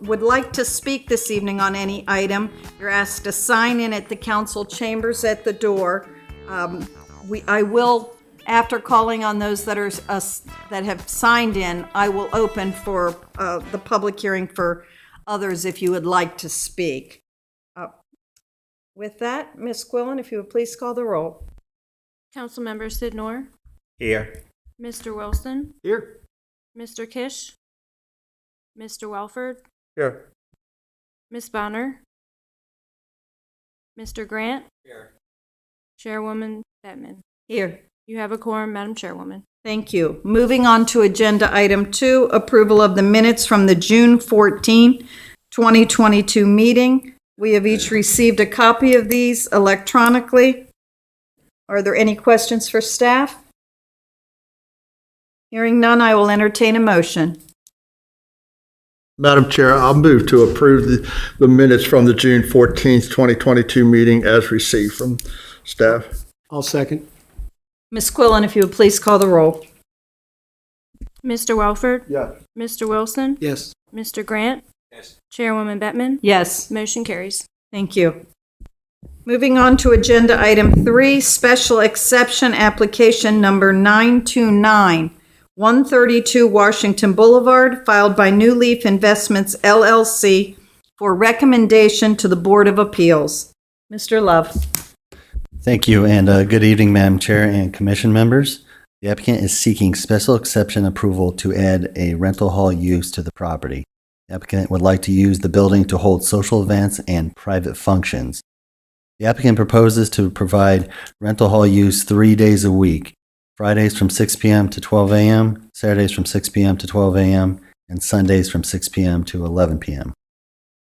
would like to speak this evening on any item, you're asked to sign in at the council chambers at the door. I will, after calling on those that are that have signed in, I will open for the public hearing for others if you would like to speak. With that, Ms. Quillen, if you would please call the roll. Councilmember Sidnor. Here. Mr. Wilson. Here. Mr. Kish. Mr. Welford. Here. Ms. Bonner. Mr. Grant. Here. Chairwoman Bettman. Here. You have a quorum, Madam Chairwoman. Thank you. Moving on to agenda item 2, approval of the minutes from the June 14, 2022 meeting. We have each received a copy of these electronically. Are there any questions for staff? Hearing none, I will entertain a motion. Madam Chair, I'll move to approve the minutes from the June 14th, 2022 meeting as received from staff. I'll second. Ms. Quillen, if you would please call the roll. Mr. Welford. Yes. Mr. Wilson. Yes. Mr. Grant. Yes. Chairwoman Bettman. Yes. Motion carries. Thank you. Moving on to agenda item 3, special exception application number 929, 132 Washington Boulevard, filed by New Leaf Investments, LLC, for recommendation to the Board of Appeals. Mr. Love. Thank you, and good evening, Madam Chair and Commission members. The applicant is seeking special exception approval to add a rental hall use to the property. The applicant would like to use the building to hold social events and private functions. The applicant proposes to provide rental hall use 3 days a week, Fridays from 6 p.m. to 12 a.m., Saturdays from 6 p.m. to 12 a.m., and Sundays from 6 p.m. to 11 p.m.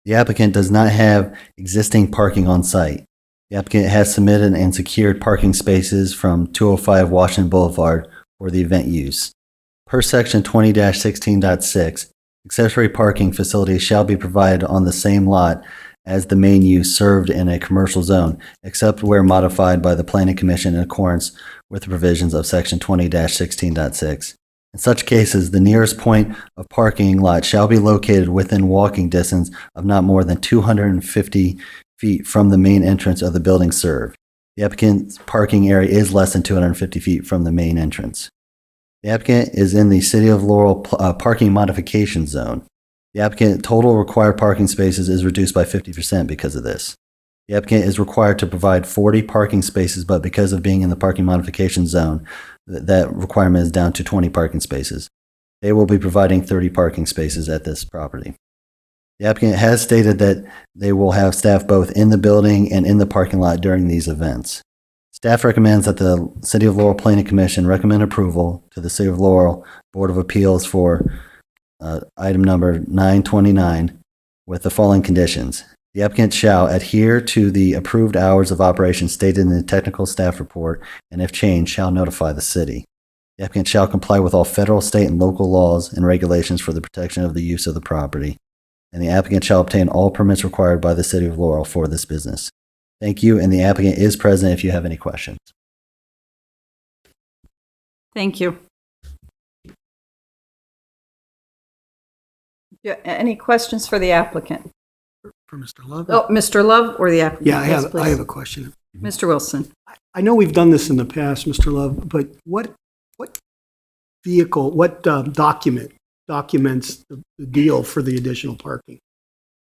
The applicant does not have existing parking on site. The applicant has submitted and secured parking spaces from 205 Washington Boulevard for the event use. Per section 20-16.6, accessory parking facilities shall be provided on the same lot as the main use served in a commercial zone, except where modified by the Planning Commission in accordance with the provisions of section 20-16.6. In such cases, the nearest point of parking lot shall be located within walking distance of not more than 250 feet from the main entrance of the building served. The applicant's parking area is less than 250 feet from the main entrance. The applicant is in the City of Laurel parking modification zone. The applicant total required parking spaces is reduced by 50% because of this. The applicant is required to provide 40 parking spaces, but because of being in the parking modification zone, that requirement is down to 20 parking spaces. They will be providing 30 parking spaces at this property. The applicant has stated that they will have staff both in the building and in the parking lot during these events. Staff recommends that the City of Laurel Planning Commission recommend approval to the City of Laurel Board of Appeals for item number 929 with the following conditions. The applicant shall adhere to the approved hours of operation stated in the technical staff report, and if changed, shall notify the city. The applicant shall comply with all federal, state, and local laws and regulations for the protection of the use of the property, and the applicant shall obtain all permits required by the City of Laurel for this business. Thank you, and the applicant is present if you have any questions. Thank you. Yeah, any questions for the applicant? For Mr. Love? Oh, Mr. Love or the applicant? Yeah, Yes, I please. have a question. Mr. Wilson. I know we've done this in the past, Mr. Love, but what vehicle, what document documents the deal for the additional parking?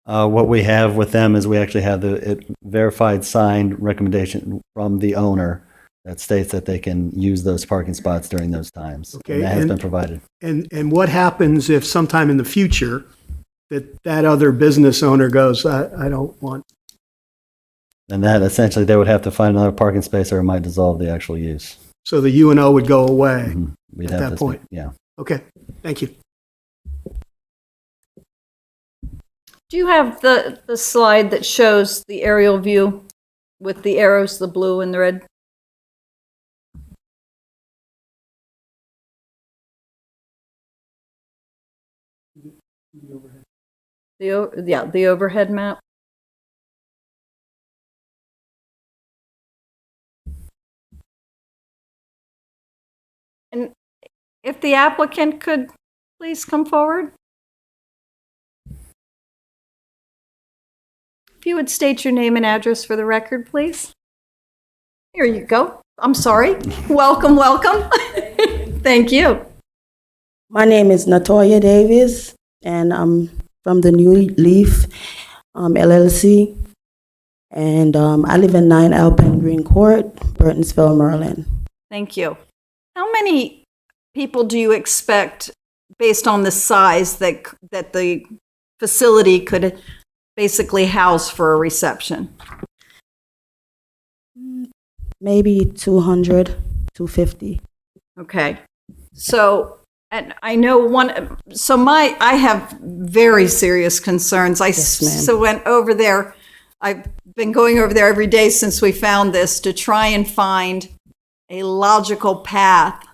What we have with them is we actually have the verified signed recommendation from the owner that states that they can use those parking spots during those times. Okay, And that has been provided. And what happens if sometime in the future that other business owner goes, I don't want, And that essentially they would have to find another parking space or it might dissolve the actual use. so the UNO would go away? We'd At have that to point. Yeah. Okay, thank you. Do you have the slide that shows the aerial view with the arrows, the blue and the red? The overhead map. And if the applicant could please come forward. If you would state your name and address for the record, please. Here you go. I'm sorry. Welcome, welcome. Thank you. My name is Natoya Davis, and I'm from the New Leaf LLC, and I live in 9 Alpine Green Court, Burtonsville, Maryland. Thank you. How many people do you expect, based on the size, that the facility could basically house for a reception? Maybe 200, 250. Okay. So, and I know I have very serious concerns. Yes, ma'am. So went over there. I've been going over there every day since we found this to try and find a logical path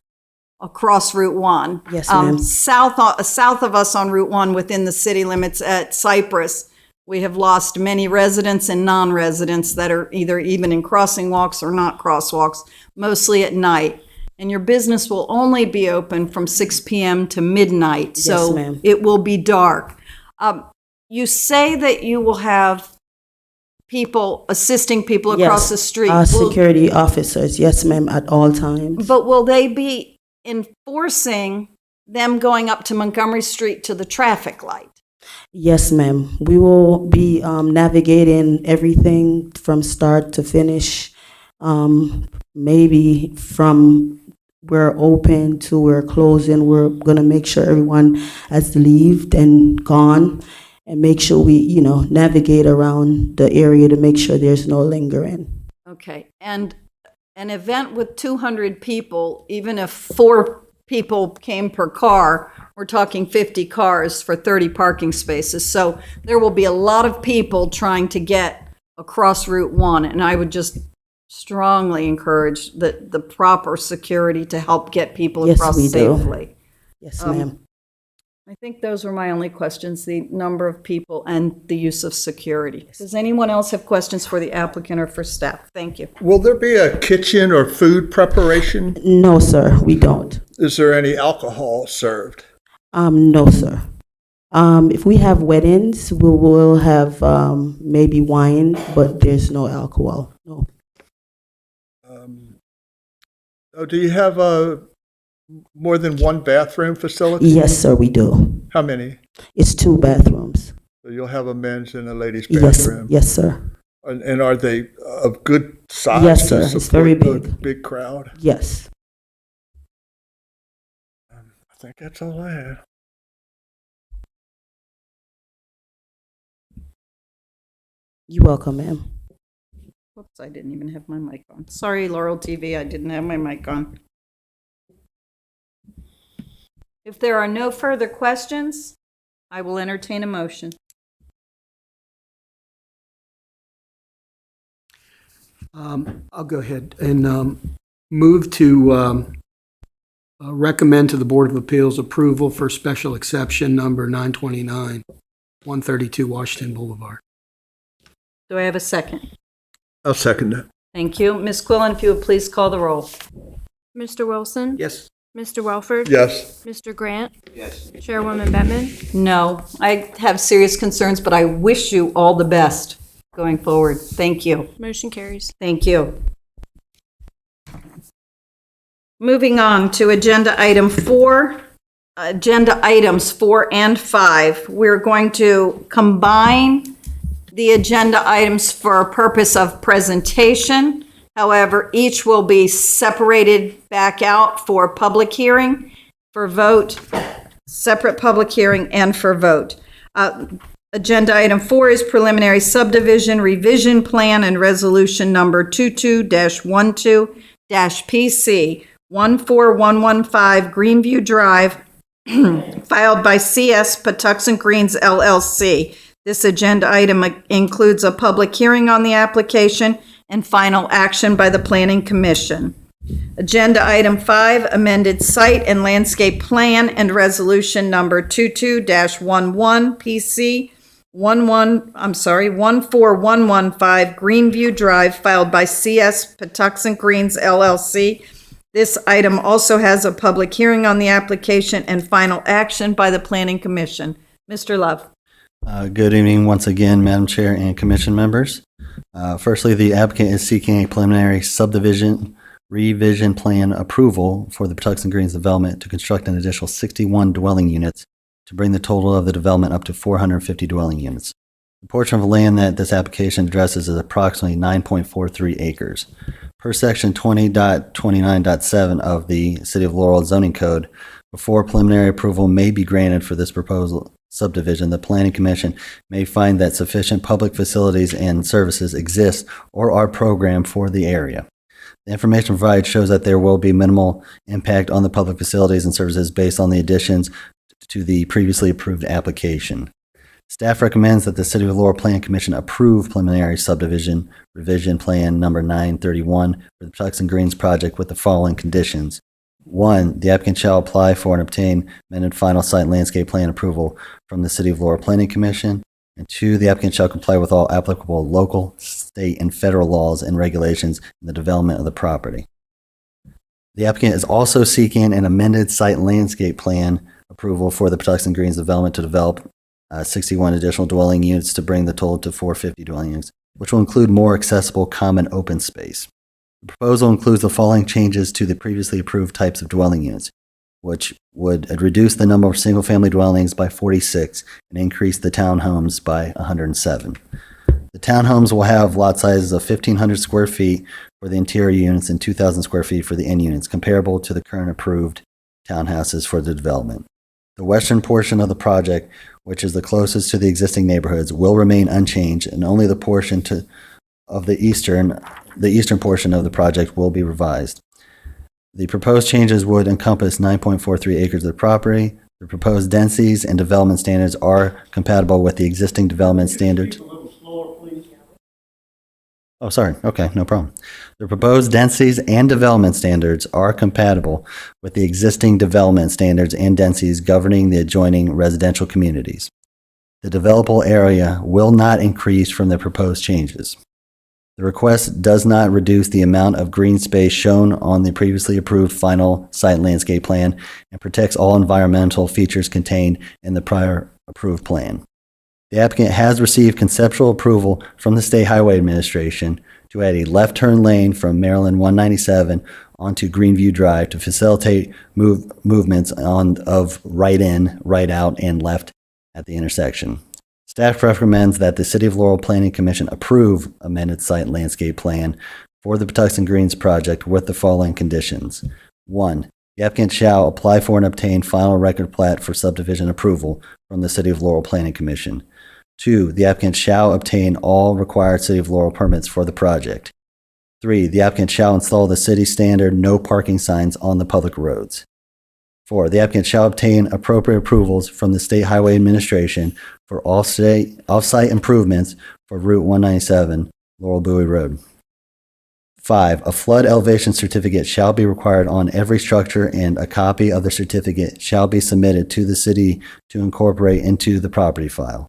across Route 1. Yes, ma'am. South of us on Route 1 within the city limits at Cypress, we have lost many residents and non-residents that are either even in crossing walks or not crosswalks, mostly at night. And your business will only be open from 6 p.m. to midnight, so Yes, ma'am. it will be dark. You say that you will have people assisting people across the street. Security officers, yes, ma'am, at all times. But will they be enforcing them going up to Montgomery Street to the traffic light? Yes, ma'am. We will be navigating everything from start to finish, maybe from we're open to we're closing. We're going to make sure everyone has left and gone. and make sure we, navigate around the area to make sure there's no lingering. Okay, and an event with 200 people, even if 4 people came per car, we're talking 50 cars for 30 parking spaces. So there will be a lot of people trying to get across Route 1, and I would just strongly encourage the proper security to help get people Yes, across we do. safely. Yes, ma'am. I think those were my only questions, the number of people and the use of security. Does anyone else have questions for the applicant or for staff? Thank you. Will there be a kitchen or food preparation? No, sir, we don't. Is there any alcohol served? No, sir. If we have weddings, we will have maybe wine, but there's no alcohol. No. Do you have more than one bathroom facility? Yes, sir, we do. How many? It's 2 bathrooms. So you'll have a men's and a ladies' Yes, bathroom? yes, sir. And are they of good size? Yes, to sir. It's support very the big. Big crowd? Yes. I think that's all I have. You're welcome, ma'am. Whoops, I didn't even have my mic on. Sorry, Laurel TV, I didn't have my mic on. If there are no further questions, I will entertain a motion. I'll go ahead and move to recommend to the Board of Appeals approval for special exception number 929, 132 Washington Boulevard. Do I have a second? I'll second that. Thank you. Ms. Quillen, if you would please call the roll. Mr. Wilson? Yes. Mr. Welford? Yes. Mr. Grant? Yes. Chairwoman Bettman? No, I have serious concerns, but I wish you all the best going forward. Thank you. Motion carries. Thank you. Moving on to agenda item 4, agenda items 4 and 5. We're going to combine the agenda items for a purpose of presentation. However, each will be separated back out for public hearing, for vote, separate public hearing, and for vote. Agenda item 4 is preliminary subdivision revision plan and resolution number 22-12-PC 14115 Greenview Drive, filed by CS Patuxent Greens LLC. This agenda item includes a public hearing on the application and final action by the Planning Commission. Agenda item 5, amended site and landscape plan and resolution number 22-11 PC 14115 Greenview Drive, filed by CS Patuxent Greens LLC. This item also has a public hearing on the application and final action by the Planning Commission. Mr. Love. Good evening once again, Madam Chair and Commission members. Firstly, the applicant is seeking a preliminary subdivision revision plan approval for the Patuxent Greens development to construct an additional 61 dwelling units to bring the total of the development up to 450 dwelling units. The portion of land that this application addresses is approximately 9.43 acres. Per section 20.29.7 of the City of Laurel zoning code, before preliminary approval may be granted for this proposal subdivision, the Planning Commission may find that sufficient public facilities and services exist or are programmed for the area. The information provided shows that there will be minimal impact on the public facilities and services based on the additions to the previously approved application. Staff recommends that the City of Laurel Planning Commission approve preliminary subdivision revision plan number 931 for the Patuxent Greens project with the following conditions. 1, the applicant shall apply for and obtain amended final site and landscape plan approval from the City of Laurel Planning Commission. And 2, the applicant shall comply with all applicable local, state, and federal laws and regulations in the development of the property. The applicant is also seeking an amended site and landscape plan approval for the Patuxent Greens development to develop 61 additional dwelling units to bring the total to 450 dwelling units, which will include more accessible common open space. The proposal includes the following changes to the previously approved types of dwelling units, which would reduce the number of single-family dwellings by 46 and increase the townhomes by 107. The townhomes will have lot sizes of 1,500 square feet for the interior units and 2,000 square feet for the end units, comparable to the current approved townhouses for the development. The western portion of the project, which is the closest to the existing neighborhoods, will remain unchanged, and only the portion of the eastern portion of the project will be revised. The proposed changes would encompass 9.43 acres of the property. The proposed densities and development standards are compatible with the existing development standards. Oh, sorry. Okay, no problem. The proposed densities and development standards are compatible with the existing development standards and densities governing the adjoining residential communities. The developable area will not increase from the proposed changes. The request does not reduce the amount of green space shown on the previously approved final site landscape plan and protects all environmental features contained in the prior approved plan. The applicant has received conceptual approval from the State Highway Administration to add a left turn lane from Maryland 197 onto Greenview Drive to facilitate movements of right in, right out, and left at the intersection. Staff recommends that the City of Laurel Planning Commission approve amended site landscape plan for the Patuxent Greens project with the following conditions. 1. The applicant shall apply for and obtain final record plat for subdivision approval from the City of Laurel Planning Commission. 2. The applicant shall obtain all required City of Laurel permits for the project. 3. The applicant shall install the city standard no parking signs on the public roads. 4. The applicant shall obtain appropriate approvals from the State Highway Administration for off-site improvements for Route 197, Laurel Bowie Road. 5. A flood elevation certificate shall be required on every structure, and a copy of the certificate shall be submitted to the city to incorporate into the property file.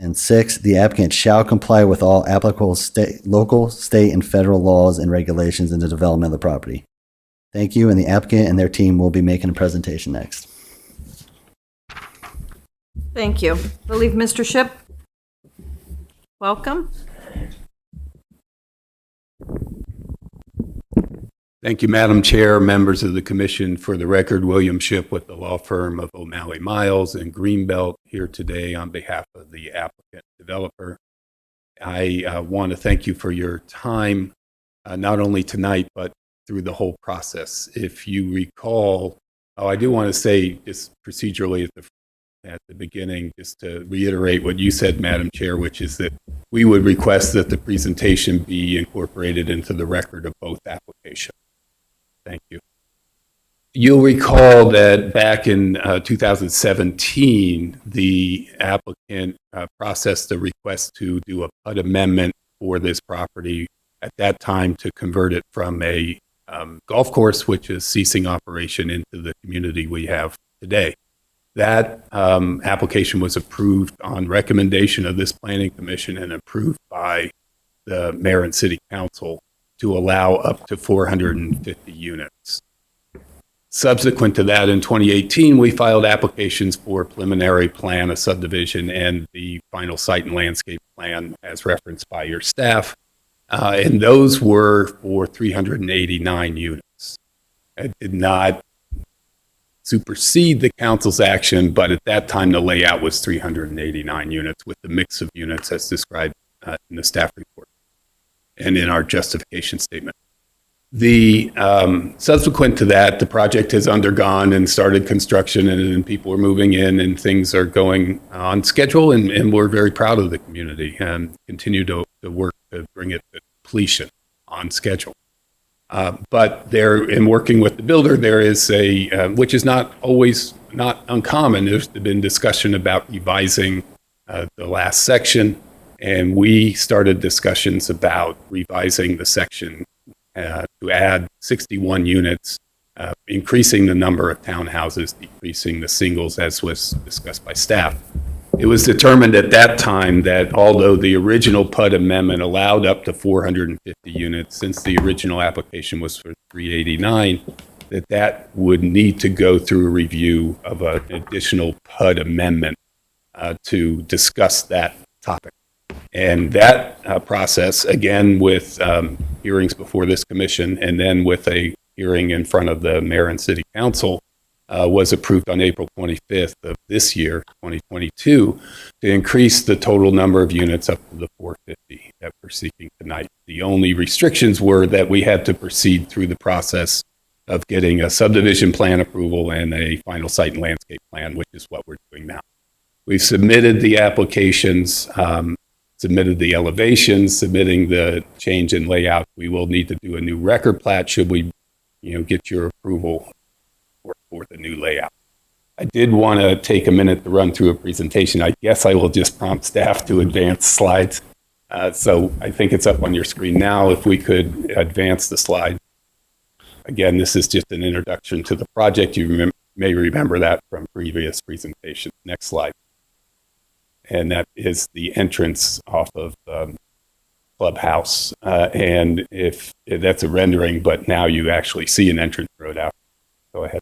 And 6, the applicant shall comply with all applicable local, state, and federal laws and regulations in the development of the property. Thank you, and the applicant and their team will be making a presentation next. Thank you. I believe Mr. Ship. Welcome. Thank you, Madam Chair, members of the Commission. For the record, William Ship with the law firm of O'Malley Miles and Greenbelt here today on behalf of the applicant developer. I want to thank you for your time, not only tonight, but through the whole process. If you recall, I do want to say just procedurally at the beginning, just to reiterate what you said, Madam Chair, which is that we would request that the presentation be incorporated into the record of both applications. Thank you. You'll recall that back in 2017, the applicant processed a request to do a PUD amendment for this property, at that time to convert it from a golf course, which is ceasing operation, into the community we have today. That application was approved on recommendation of this Planning Commission and approved by the Mayor and City Council to allow up to 450 units. Subsequent to that, in 2018, we filed applications for preliminary plan, a subdivision, and the final site and landscape plan as referenced by your staff. And those were for 389 units. It did not supersede the council's action, but at that time the layout was 389 units with the mix of units as described in the staff report and in our justification statement. The subsequent to that, the project has undergone and started construction, and people are moving in, and things are going on schedule, and we're very proud of the community and continue to work to bring it to completion on schedule. But there, in working with the builder, there is a, which is not always not uncommon, there's been discussion about revising the last section, and we started discussions about revising the section to add 61 units, increasing the number of townhouses, decreasing the singles, as was discussed by staff. It was determined at that time that although the original PUD amendment allowed up to 450 units, since the original application was for 389, that would need to go through a review of an additional PUD amendment to discuss that topic. And that process, again, with hearings before this commission and then with a hearing in front of the mayor and city council, was approved on April 25th of this year, 2022, to increase the total number of units up to the 450 that we're seeking tonight. The only restrictions were that we had to proceed through the process of getting a subdivision plan approval and a final site and landscape plan, which is what we're doing now. We've submitted the applications, submitted the elevations, submitting the change in layout. We will need to do a new record plat should we, get your approval for the new layout. I did want to take a minute to run through a presentation. I guess I will just prompt staff to advance slides. So I think it's up on your screen now. If we could advance the slide. Again, this is just an introduction to the project. You may remember that from previous presentations. Next slide. And that is the entrance off of Clubhouse. And if that's a rendering, but now you actually see an entrance road out. Go ahead.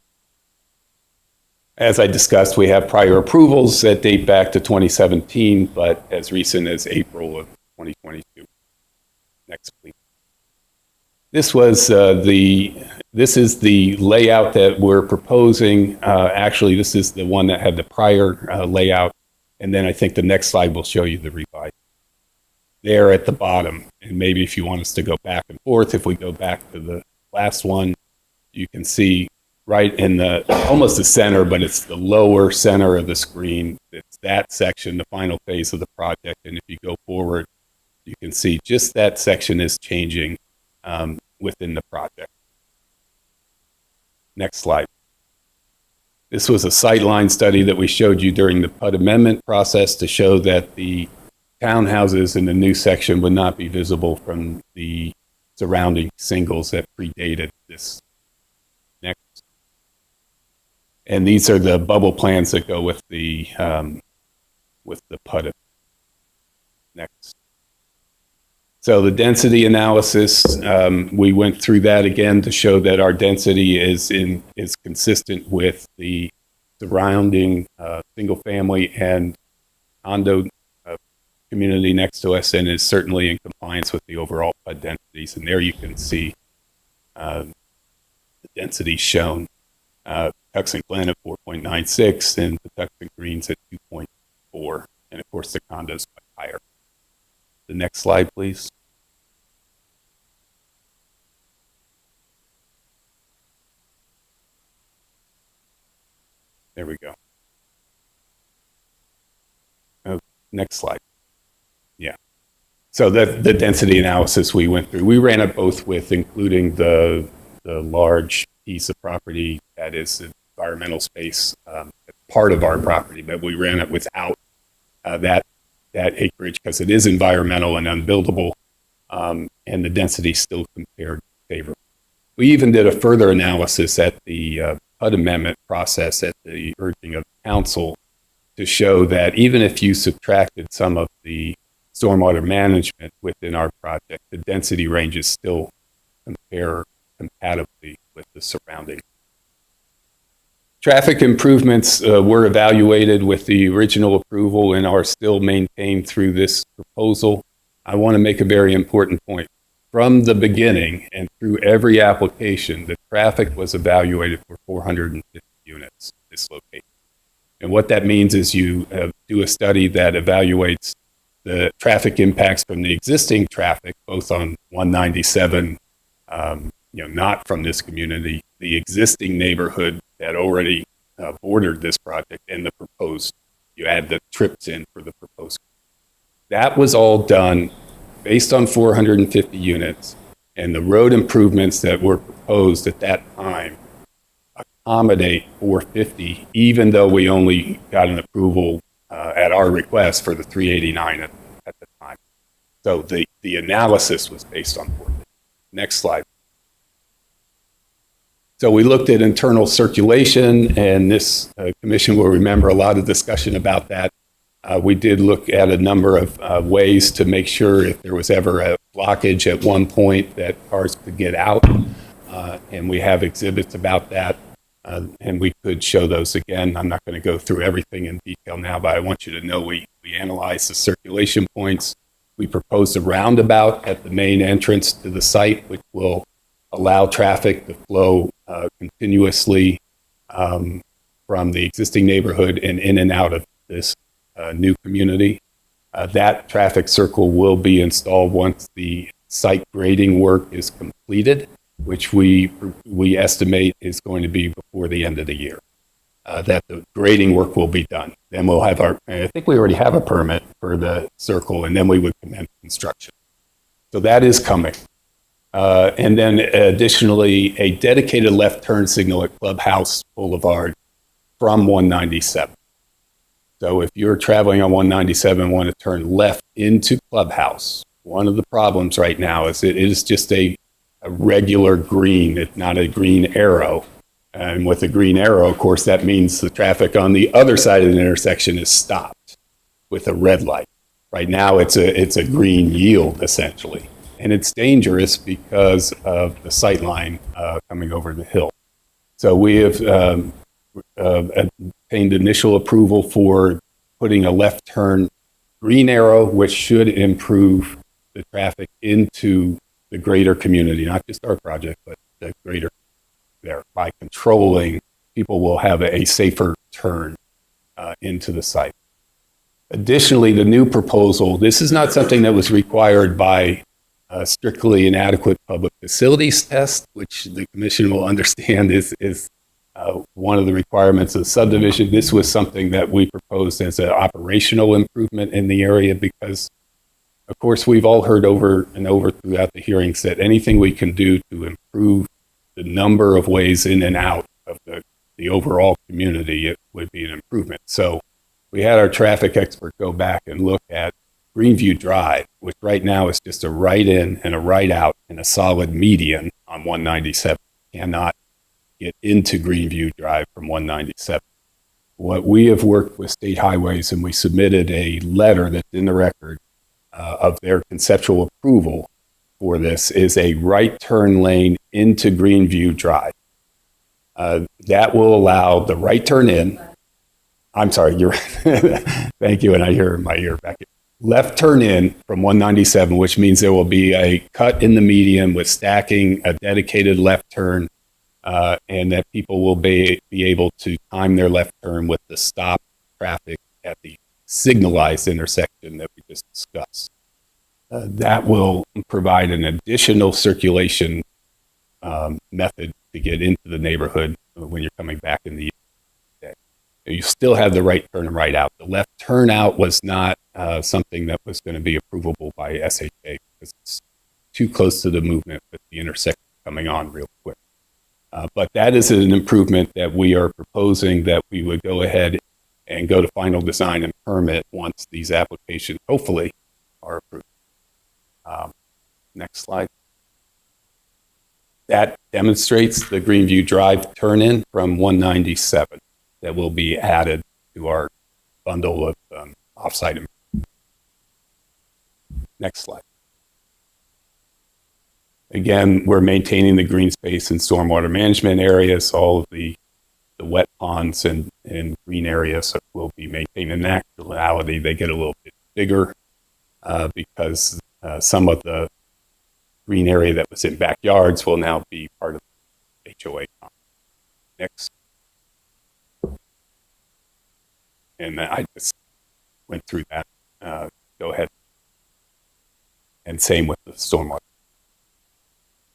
As I discussed, we have prior approvals that date back to 2017, but as recent as April of 2022. Next, please. This is the layout that we're proposing. Actually, this is the one that had the prior layout. And then I think the next slide will show you the revised. There at the bottom, and maybe if you want us to go back and forth, if we go back to the last one, you can see right in almost the center, but it's the lower center of the screen. It's that section, the final phase of the project. And if you go forward, you can see just that section is changing within the project. Next slide. This was a sightline study that we showed you during the PUD amendment process to show that the townhouses in the new section would not be visible from the surrounding singles that predated this. Next. And these are the bubble plans that go with the PUD. Next. So the density analysis, we went through that again to show that our density is consistent with the surrounding single family and condo community next to us, and is certainly in compliance with the overall PUD densities. And there you can see the density shown. Patuxent Glen at 4.96 and Patuxent Greens at 2.4, and of course the condos much higher. The next slide, please. There we go. Next slide. Yeah. So the density analysis we went through, we ran it both with including the large piece of property that is environmental space, part of our property, but we ran it without that acreage because it is environmental and unbuildable, and the density still compared favorably. We even did a further analysis at the PUD amendment process at the urging of the council to show that even if you subtracted some of the stormwater management within our project, the density ranges still compare compatibly with the surrounding. Traffic improvements were evaluated with the original approval and are still maintained through this proposal. I want to make a very important point. From the beginning and through every application, the traffic was evaluated for 450 units in this location. And what that means is you do a study that evaluates the traffic impacts from the existing traffic, both on 197, not from this community, the existing neighborhood that already bordered this project, and the proposed. You add the trips in for the proposed. That was all done based on 450 units, and the road improvements that were proposed at that time accommodate 450, even though we only got an approval at our request for the 389 at the time. So the analysis was based on 450. Next slide. So we looked at internal circulation, and this commission will remember a lot of discussion about that. We did look at a number of ways to make sure if there was ever a blockage at one point that cars could get out, and we have exhibits about that, and we could show those again. I'm not going to go through everything in detail now, but I want you to know we analyzed the circulation points. We proposed a roundabout at the main entrance to the site, which will allow traffic to flow continuously from the existing neighborhood and in and out of this new community. That traffic circle will be installed once the site grading work is completed. which we estimate is going to be before the end of the year. That the grading work will be done. Then we'll have I think we already have a permit for the circle, and then we would commence construction. So that is coming. And then additionally, a dedicated left turn signal at Clubhouse Boulevard from 197. So if you're traveling on 197 and want to turn left into Clubhouse, one of the problems right now is it is just a regular green. It's not a green arrow. And with a green arrow, of course, that means the traffic on the other side of the intersection is stopped with a red light. Right now, it's a green yield, essentially. And it's dangerous because of the sight line coming over the hill. So we have obtained initial approval for putting a left turn green arrow, which should improve the traffic into the greater community, not just our project, but the greater there. By controlling, people will have a safer turn into the site. Additionally, the new proposal, this is not something that was required by strictly inadequate public facilities test, which the commission will understand is one of the requirements of the subdivision. This was something that we proposed as an operational improvement in the area because, of course, we've all heard over and over throughout the hearings that anything we can do to improve the number of ways in and out of the overall community, it would be an improvement. So we had our traffic expert go back and look at Greenview Drive, which right now is just a right in and a right out and a solid median on 197. Cannot get into Greenview Drive from 197. What we have worked with State Highways, and we submitted a letter that's in the record of their conceptual approval for this, is a right turn lane into Greenview Drive. That will allow the right turn in. I'm sorry, you're thank you, and I hear my ear back. Left turn in from 197, which means there will be a cut in the median with stacking, a dedicated left turn, and that people will be able to time their left turn with the stop traffic at the signalized intersection that we just discussed. That will provide an additional circulation method to get into the neighborhood when you're coming back in the day. You still have the right turn and right out. The left turn out was not something that was going to be approvable by SHA because it's too close to the movement with the intersection coming on real quick. But that is an improvement that we are proposing that we would go ahead and go to final design and permit once these applications hopefully are approved. Next slide. That demonstrates the Greenview Drive turn-in from 197 that will be added to our bundle of off-site improvements. Next slide. Again, we're maintaining the green space and stormwater management areas. All of the wet ponds and green areas will be maintained. In actuality, they get a little bit bigger because some of the green area that was in backyards will now be part of the HOA. Next. And I just went through that. Go ahead. And same with the stormwater.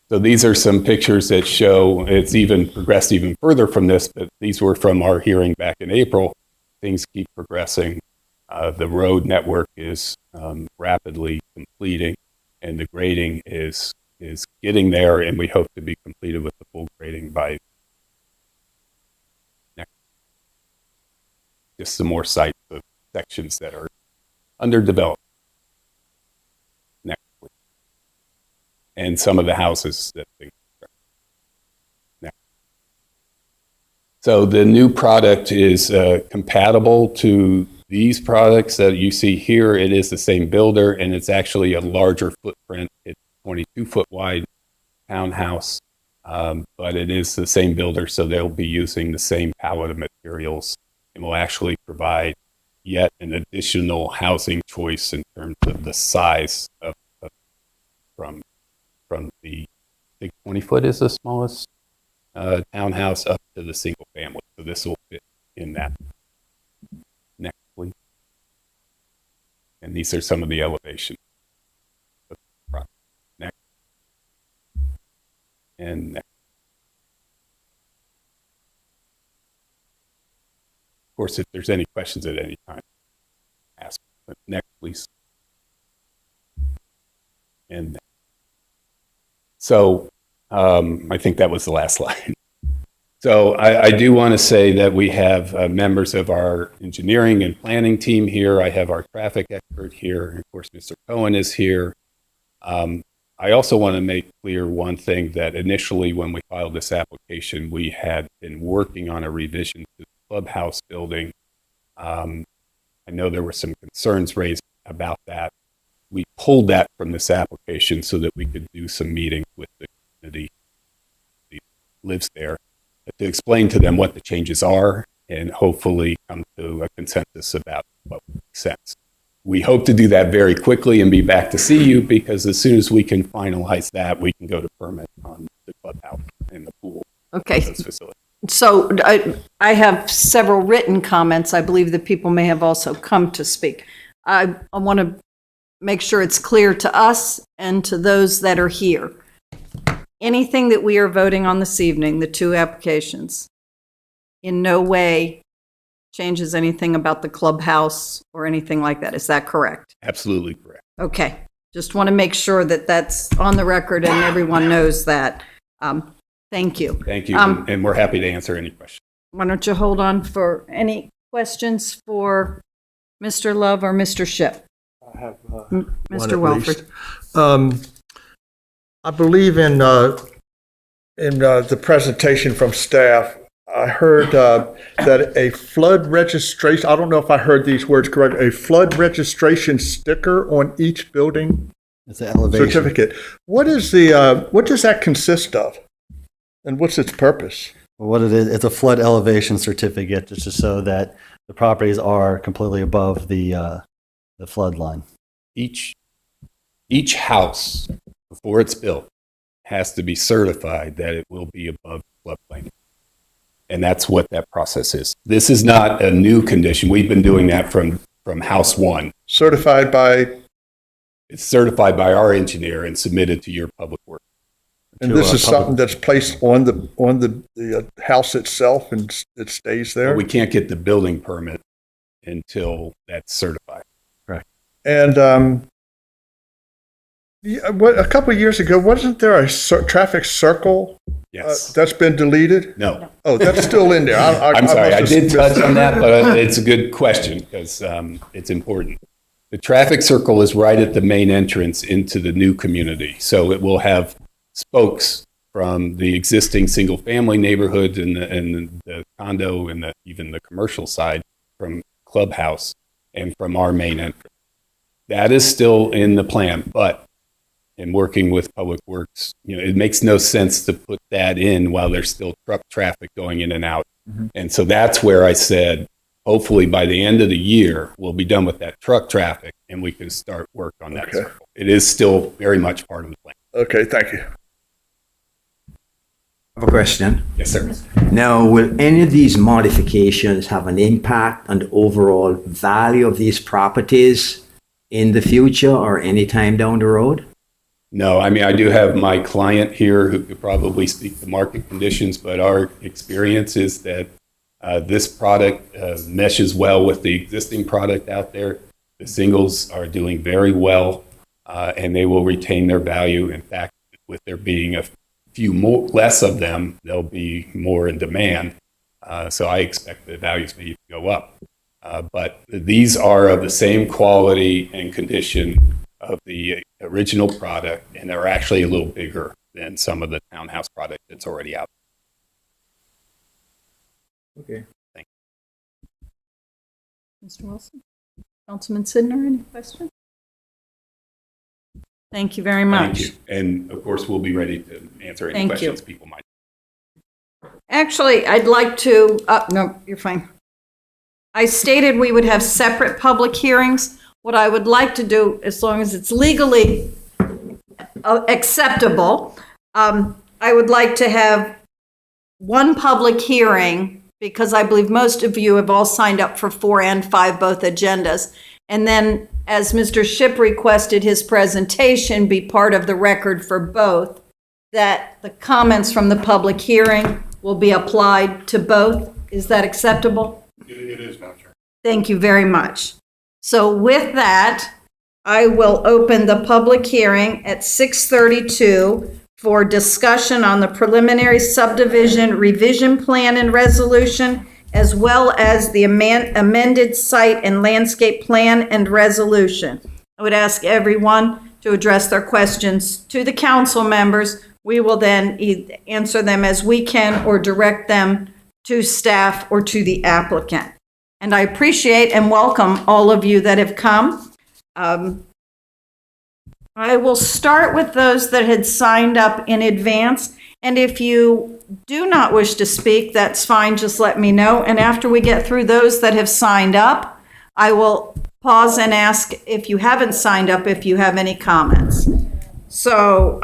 So these are some pictures that show it's even progressed even further from this, but these were from our hearing back in April. Things keep progressing. The road network is rapidly completing, and the grading is getting there, and we hope to be completed with the full grading by next. Just some more sites of sections that are under development. Next, please. And some of the houses that they next. So the new product is compatible to these products that you see here. It is the same builder, and it's actually a larger footprint. It's 22-foot wide townhouse, but it is the same builder, so they'll be using the same palette of materials and will actually provide yet an additional housing choice in terms of the size of from the, I think 20-foot is the smallest townhouse up to the single family. So this will fit in that. Next, please. And these are some of the elevations. Next. And of course, if there's any questions at any time, ask. But next, please. And so I think that was the last slide. So I do want to say that we have members of our engineering and planning team here. I have our traffic expert here. And of course, Mr. Cohen is here. I also want to make clear one thing, that initially when we filed this application, we had been working on a revision to the clubhouse building. I know there were some concerns raised about that. We pulled that from this application so that we could do some meetings with the community that lives there to explain to them what the changes are and hopefully come to a consensus about what makes sense. We hope to do that very quickly and be back to see you, because as soon as we can finalize that, we can go to permit on the clubhouse and the pool. Okay. Those facilities. So I have several written comments. I believe that people may have also come to speak. I want to make sure it's clear to us and to those that are here. Anything that we are voting on this evening, the two applications, in no way changes anything about the clubhouse or anything like that. Is that correct? Absolutely correct. Okay. Just want to make sure that that's on the record and everyone knows that. Thank you. Thank you, and we're happy to answer any questions. Why don't you hold on for any questions for Mr. Love or Mr. Shipp? I have Mr. Welford. I believe in the presentation from staff, I heard that a flood registration, I don't know if I heard these words correct, a flood registration sticker on each building It's an elevation. certificate. What does that consist of? And what's its purpose? What it is, it's a flood elevation certificate, just to show that the properties are completely above the flood line. Each house, before it's built, has to be certified that it will be above floodplain. And that's what that process is. This is not a new condition. We've been doing that from house one. Certified by, It's certified by our engineer and submitted to your public works. and this is something that's placed on the house itself and it stays there? We can't get the building permit until that's certified. And a couple of years ago, wasn't there a traffic circle Yes. that's been deleted? No. Oh, that's still in there. I'm sorry, I must have did touch missed on that, but it's a good question because it's important. The traffic circle is right at the main entrance into the new community. So it will have spokes from the existing single-family neighborhood and the condo and even the commercial side from Clubhouse and from our main entrance. That is still in the plan, but in working with Public Works, it makes no sense to put that in while there's still truck traffic going in and out. Mm-hmm. And so that's where I said, hopefully by the end of the year, we'll be done with that truck traffic and we can start work on that Okay. circle. It is still very much part of the plan. Okay, thank you. I have a question. Yes, sir. Now, will any of these modifications have an impact on the overall value of these properties in the future or any time down the road? No, I mean, I do have my client here who could probably speak to market conditions, but our experience is that this product meshes well with the existing product out there. The singles are doing very well, and they will retain their value. In fact, with there being a few less of them, they'll be more in demand. So I expect the values may even go up. But these are of the same quality and condition of the original product, and they're actually a little bigger than some of the townhouse product that's already out. Okay. Thank you. Mr. Wilson? Councilman Sidner, any questions? Thank you very much. Thank you. And of course, we'll be ready to answer any Thank you. questions people might. Actually, I'd like to, no, you're fine. I stated we would have separate public hearings. What I would like to do, as long as it's legally acceptable, I would like to have one public hearing, because I believe most of you have all signed up for 4 and 5, both agendas. And then, as Mr. Shipp requested his presentation be part of the record for both, that the comments from the public hearing will be applied to both. Is that acceptable? It is, Madam Chair. Thank you very much. So with that, I will open the public hearing at 6:32 for discussion on the preliminary subdivision revision plan and resolution, as well as the amended site and landscape plan and resolution. I would ask everyone to address their questions to the council members. We will then answer them as we can or direct them to staff or to the applicant. And I appreciate and welcome all of you that have come. I will start with those that had signed up in advance. And if you do not wish to speak, that's fine, just let me know. And after we get through those that have signed up, I will pause and ask if you haven't signed up, if you have any comments. So,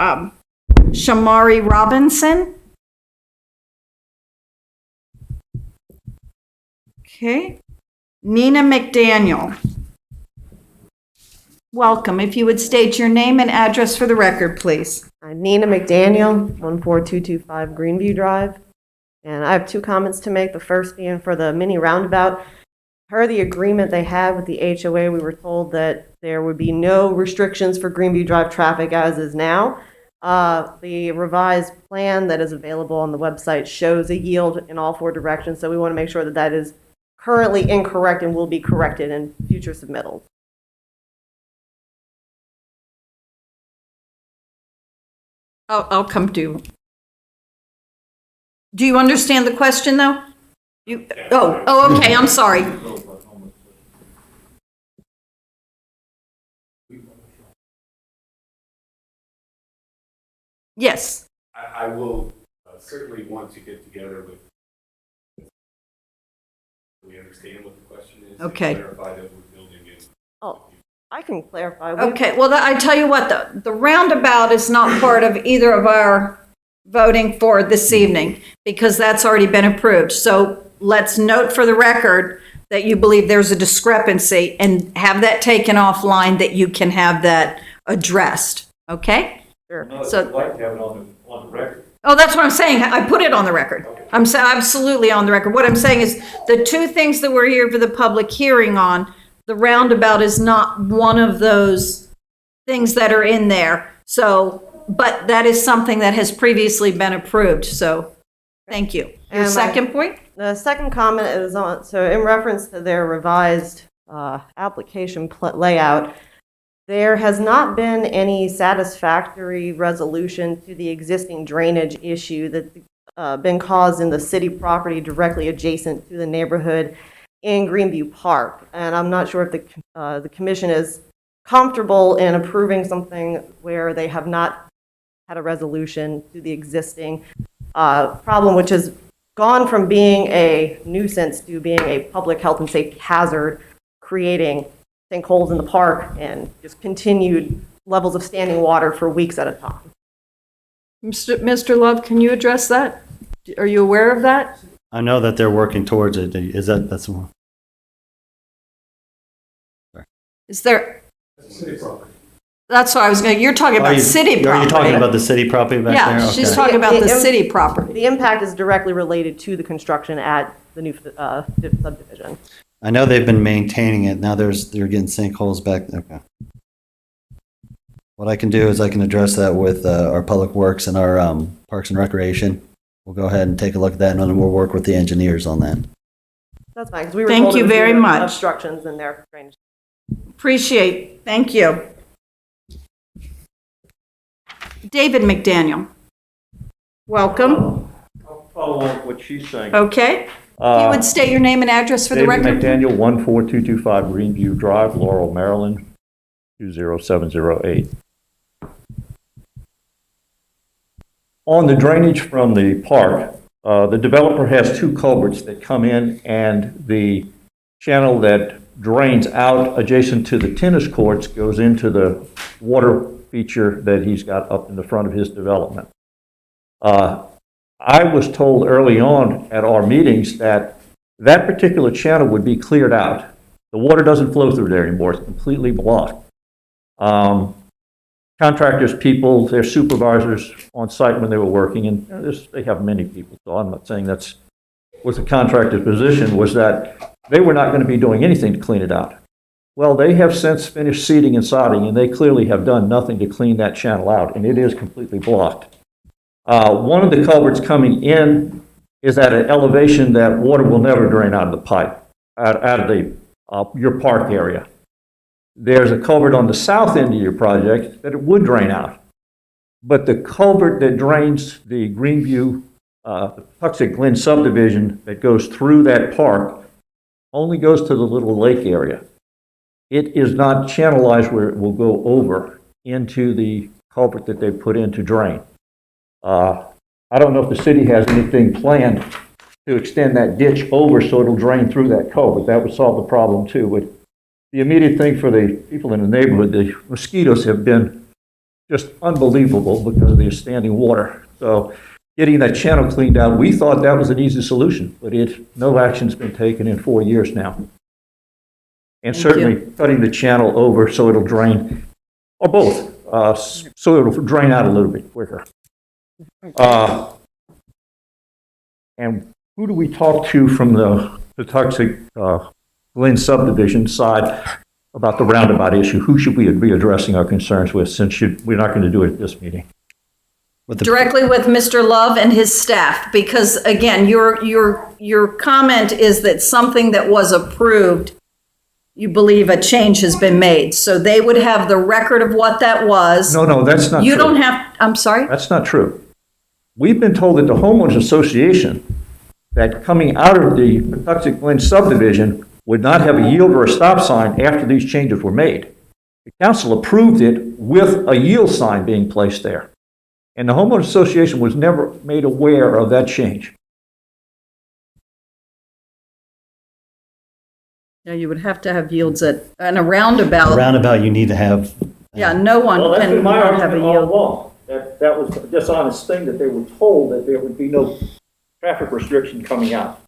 Shamari Robinson. Okay. Nina McDaniel. Welcome. If you would state your name and address for the record, please. I'm Nina McDaniel, 14225 Greenview Drive. And I have two comments to make. The first being for the mini roundabout. Per the agreement they had with the HOA, we were told that there would be no restrictions for Greenview Drive traffic as is now. The revised plan that is available on the website shows a yield in all four directions, so we want to make sure that that is currently incorrect and will be corrected in future submittals. I'll come to. Do you understand the question, though? Oh, okay, I'm sorry. Yes. I will certainly want to get together with, we understand what the question is. Okay. And clarify that we're building it. Oh, I can clarify. Okay, well, I tell you what, the roundabout is not part of either of our voting for this evening, because that's already been approved. So let's note for the record that you believe there's a discrepancy and have that taken offline, that you can have that addressed, okay? Sure. So, I'd like to have it on the record. oh, that's what I'm saying. I put it on the record. I'm absolutely on the record. What I'm saying is the two things that we're here for the public hearing on, the roundabout is not one of those things that are in there. So, but that is something that has previously been approved. So, thank you. Your second point? The second comment is on, so in reference to their revised application layout, there has not been any satisfactory resolution to the existing drainage issue that's been caused in the city property directly adjacent to the neighborhood in Greenview Park. And I'm not sure if the commission is comfortable in approving something where they have not had a resolution to the existing problem, which has gone from being a nuisance to being a public health and safety hazard, creating sinkholes in the park and just continued levels of standing water for weeks at a time. Mr. Love, can you address that? Are you aware of that? I know that they're working towards it. Is that's one? Is there? That's what I was going to, you're talking about city property. Are you talking about the city property back there? Yeah, Okay. she's talking about the city property. The impact is directly related to the construction at the new subdivision. I know they've been maintaining it. Now they're getting sinkholes back there. Okay. What I can do is I can address that with our Public Works and our Parks and Recreation. We'll go ahead and take a look at that, and then we'll work with the engineers on that. That's fine, because we were Thank told you there was very no much. obstructions in their drainage. Appreciate, thank you. David McDaniel. Welcome. I'll follow up what she's saying. Okay. If you would state your name and address for the David record. McDaniel, 14225 Greenview Drive, Laurel, Maryland, 20708. On the drainage from the park, the developer has two culverts that come in, and the channel that drains out adjacent to the tennis courts goes into the water feature that he's got up in the front of his development. I was told early on at our meetings that that particular channel would be cleared out. The water doesn't flow through there anymore. It's completely blocked. contractors, people, their supervisors on site when they were working, and they have many people, so I'm not saying that's was the contractor's position, was that they were not going to be doing anything to clean it out. Well, they have since finished seeding and sodding, and they clearly have done nothing to clean that channel out, and it is completely blocked. One of the culverts coming in is at an elevation that water will never drain out of the pipe, out of the your park area. There's a culvert on the south end of your project that it would drain out. But the culvert that drains the Greenview, the Patuxent Glen subdivision that goes through that park only goes to the little lake area. It is not channelized where it will go over into the culvert that they put in to drain. I don't know if the city has anything planned to extend that ditch over so it'll drain through that culvert. That would solve the problem too. But the immediate thing for the people in the neighborhood, the mosquitoes have been just unbelievable because of the standing water. So getting that channel cleaned out, we thought that was an easy solution, but no action's been taken in 4 years now. And certainly cutting the channel over so it'll drain, or both, so it'll drain out a little bit quicker. And who do we talk to from the Patuxent Glen subdivision side about the roundabout issue? Who should we be addressing our concerns with, since we're not going to do it at this meeting? Directly with Mr. Love and his staff, because again, your comment is that something that was approved, you believe a change has been made. So they would have the record of what that was. No, that's not true. You don't have, I'm sorry? That's not true. We've been told that the homeowners association, that coming out of the Patuxent Glen subdivision would not have a yield or a stop sign after these changes were made. The council approved it with a yield sign being placed there. And the homeowners association was never made aware of that change. Yeah, you would have to have yields and a roundabout. A roundabout, you need to have. Yeah, no one can not have a yield. along. That was a dishonest thing, that they were told that there would be no traffic restriction coming out.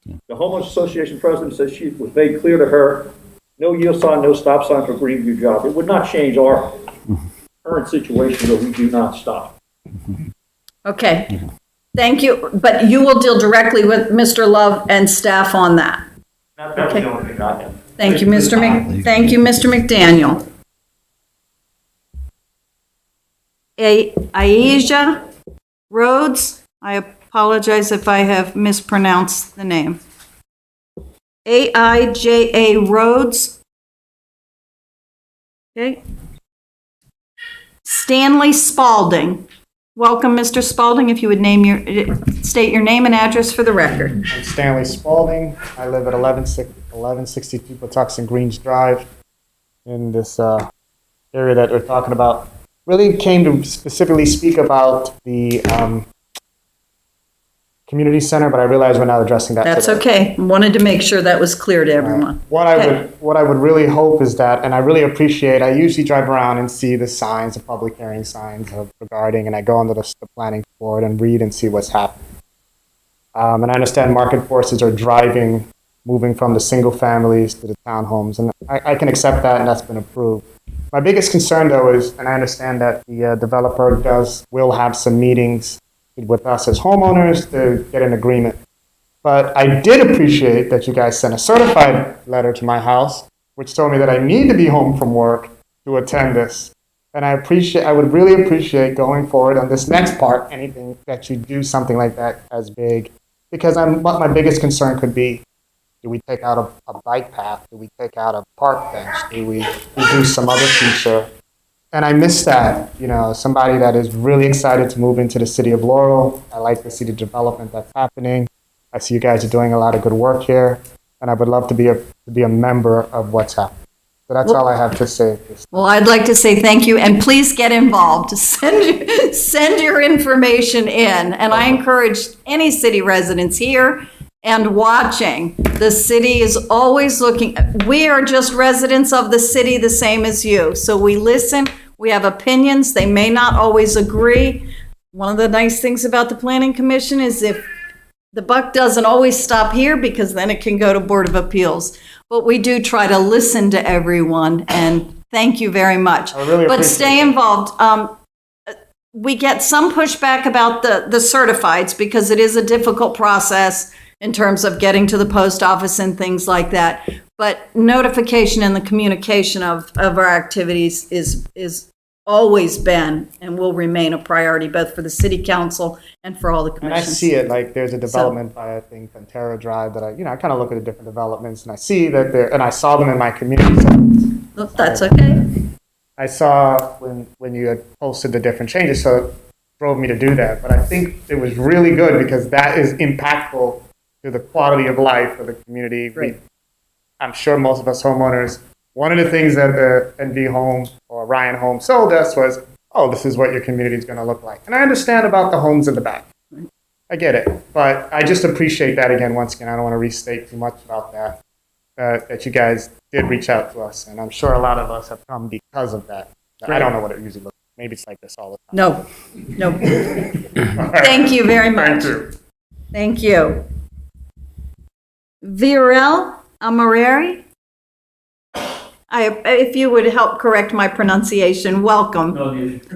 The homeowners association president said she was made clear to her, no yield sign, no stop sign for Greenview job. It would not change our current situation where we do not stop. Okay, thank you. But you will deal directly with Mr. Love and staff on that. That was the only thing I had. Thank you, Mr. McDaniel. Aija Rhodes, I apologize if I have mispronounced the name. Aija Rhodes. Okay. Stanley Spalding. Welcome, Mr. Spalding. If you would state your name and address for the record. I'm Stanley Spalding. I live at 1162 Patuxent Greens Drive in this area that we're talking about. Really came to specifically speak about the community center, but I realize we're not addressing that That's today. okay. Wanted to make sure that was clear to everyone. What I would really hope is that, and I really appreciate, I usually drive around and see the signs, the public hearing signs regarding, and I go onto the planning board and read and see what's happening. And I understand market forces are moving from the single families to the townhomes, and I can accept that, and that's been approved. My biggest concern, though, is, and I understand that the developer will have some meetings with us as homeowners to get an agreement. But I did appreciate that you guys sent a certified letter to my house, which told me that I need to be home from work to attend this. And I would really appreciate going forward on this next part, anything that you do something like that as big, because what my biggest concern could be, do we take out a bike path? Do we take out a park bench? Do we do some other feature? And I miss that, somebody that is really excited to move into the city of Laurel. I like to see the development that's happening. I see you guys are doing a lot of good work here, and I would love to be a member of what's happening. So that's all I have to say. Well, I'd like to say thank you, and please get involved. Send your information in, and I encourage any city residents here and watching. The city is always looking. We are just residents of the city, the same as you. So we listen. We have opinions. They may not always agree. One of the nice things about the Planning Commission is if the buck doesn't always stop here, because then it can go to Board of Appeals. But we do try to listen to everyone and Thank you very much. I really But appreciate stay it. involved. We get some pushback about the certifieds because it is a difficult process in terms of getting to the post office and things like that. But notification and the communication of our activities is always been and will remain a priority, both for the city council and for all the And I commissions. see it, like, there's a development by, I think, Pantera Drive that I kind of look at the different developments, and I see that and I saw them in my community. So That's okay. I saw when you had posted the different changes, so it drove me to do that. But I think it was really good because that is impactful to the quality of life of the community. Right. I'm sure most of us homeowners, one of the things that the NV Home or Ryan Home sold us was, oh, this is what your community is going to look like. And I understand about the homes in the back. I get it. But I just appreciate that again, once again. I don't want to restate too much about that, that you guys did reach out to us. And I'm sure a lot of us have come because of that. I don't know what it usually looks like. Maybe it's like this all the time. No. Thank you very much. Thank you. Thank you. Virel Amareri? If you would help correct my pronunciation, welcome.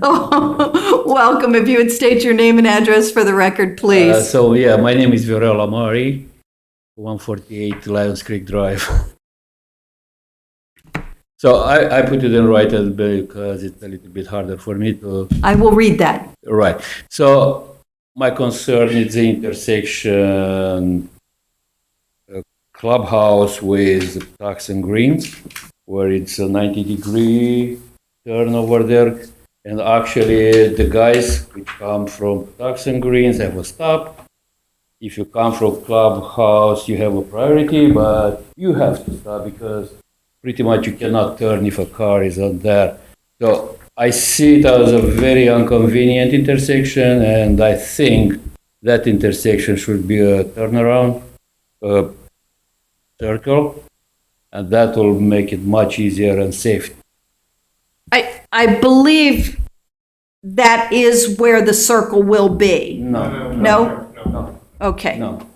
Oh, welcome. If you would state your name and address for the record, please. My name is Virel Amari, 148 Lions Creek Drive. So I put it in writing because it's a little bit harder for me to. I will read that. Right. So my concern is the intersection clubhouse with Patuxent Greens, where it's a 90-degree turn over there. And actually, the guys which come from Patuxent Greens have a stop. If you come from clubhouse, you have a priority, but you have to stop because pretty much you cannot turn if a car is on there. So I see it as a very inconvenient intersection, and I think that intersection should be a turnaround circle, and that will make it much easier and safe. I believe that is where the circle will be. No. No? Okay. No.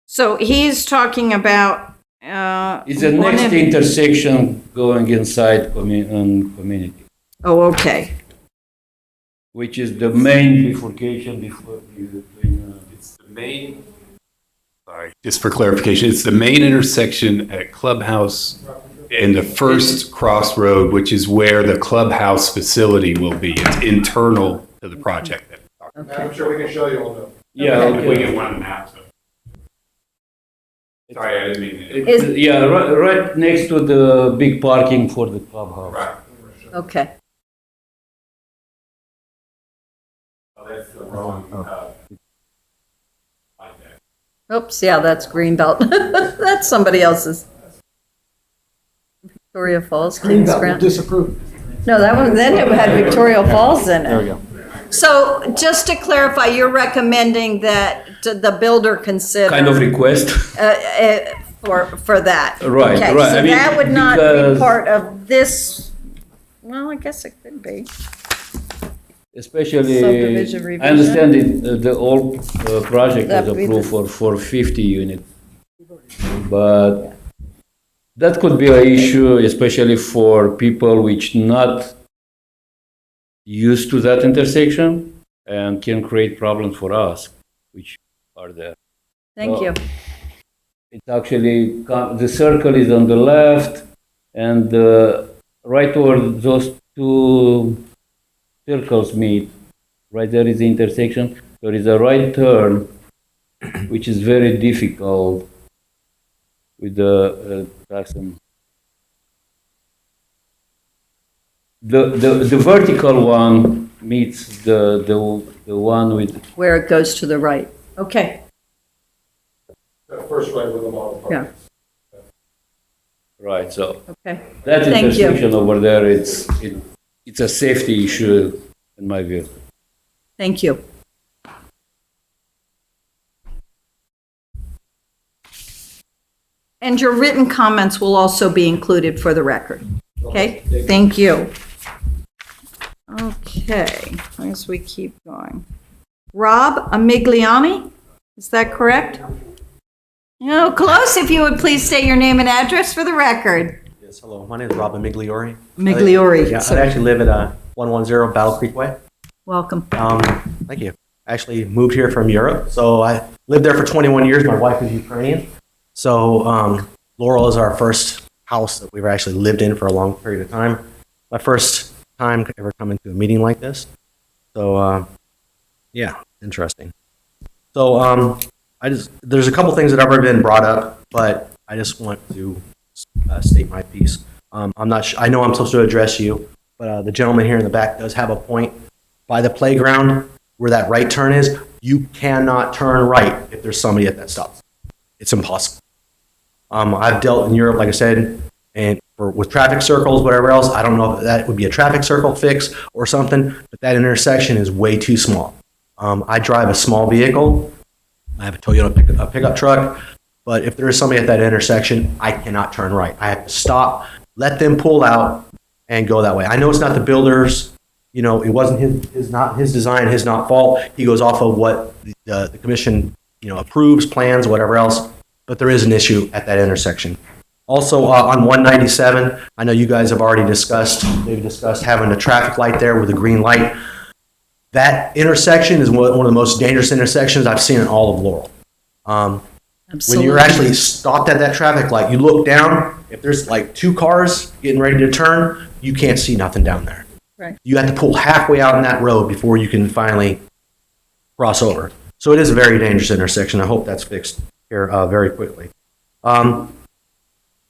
So he's talking about. It's the next intersection going inside community, Oh, okay. which is the main bifurcation between. It's the main, sorry, just for clarification, it's the main intersection at Clubhouse and the first crossroad, which is where the clubhouse facility will be. It's internal to the project. I'm sure we can show you all that. Yeah, We okay. get one map, so. Sorry, I didn't mean it. Right next to the big parking for the clubhouse. Right. Okay. Oh, that's the wrong, Oops, yeah, that's Greenbelt. That's somebody else's. Victoria Falls, Kings Grant. Disapprove. No, that one, then it had Victoria Falls in it. There we go. So just to clarify, you're recommending that the builder consider. Kind of request. For that. Right, Okay, right. so I mean, that would not be because- part of this, well, I guess it could be. Especially, Subdivision revision. I understand it, the old project That was would be approved for 50 units. But that could be an issue, especially for people which not used to that intersection and can create problems for us, which are there. Thank you. It's actually, the circle is on the left, and right where those two circles meet, right there is the intersection. There is a right turn, which is very difficult with the Patuxent. The vertical one meets the one with. Where it goes to the right. Okay, That first right with the model. yeah, Right, so okay. that Thank you. intersection over there, it's a safety issue in my view. Thank you. And your written comments will also be included for the record. Okay? Thank you. Okay, as we keep going. Rob Amigliani, is that correct? No, close. If you would please state your name and address for the record. Yes, hello. My name is Robin Migliori. Migliori. Yeah, So- I actually live at 110 Battle Creek Way. Welcome. Thank you. I actually moved here from Europe, so I lived there for 21 years. My wife is Ukrainian. So Laurel is our first house that we've actually lived in for a long period of time. My first time ever coming to a meeting like this. So yeah, interesting. So there's a couple things that have already been brought up, but I just want to state my piece. I'm not I know I'm supposed to address you, but the gentleman here in the back does have a point. By the playground, where that right turn is, you cannot turn right if there's somebody at that stop. It's impossible. I've dealt in Europe, like I said, and with traffic circles, whatever else. I don't know if that would be a traffic circle fix or something, but that intersection is way too small. I drive a small vehicle. I have a Toyota pickup truck, but if there is somebody at that intersection, I cannot turn right. I have to stop, let them pull out, and go that way. I know it's not the builder's. You know, it wasn't not his design, his not fault. He goes off of what the commission, approves, plans, whatever else. But there is an issue at that intersection. Also, on 197, I know you guys have already discussed having a traffic light there with a green light. That intersection is one of the most dangerous intersections I've seen in all of Laurel. When you're actually stopped at that traffic light, you look down. If there's like two cars getting ready to turn, you can't see nothing down there. Right. You have to pull halfway out on that road before you can finally cross over. So it is a very dangerous intersection. I hope that's fixed here very quickly. I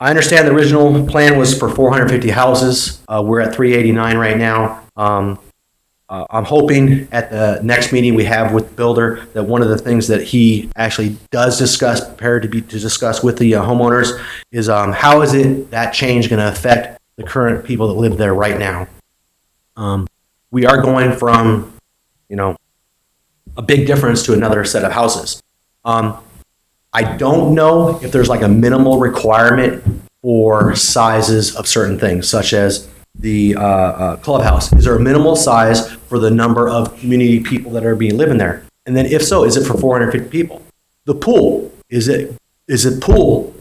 understand the original plan was for 450 houses. We're at 389 right now. I'm hoping at the next meeting we have with the builder that one of the things that he actually does discuss, prepared to discuss with the homeowners, is how is that change going to affect the current people that live there right now. We are going from, a big difference to another set of houses. I don't know if there's like a minimal requirement for sizes of certain things, such as the clubhouse. Is there a minimal size for the number of community people that are living there? And then if so, is it for 450 people? The pool, is it pool?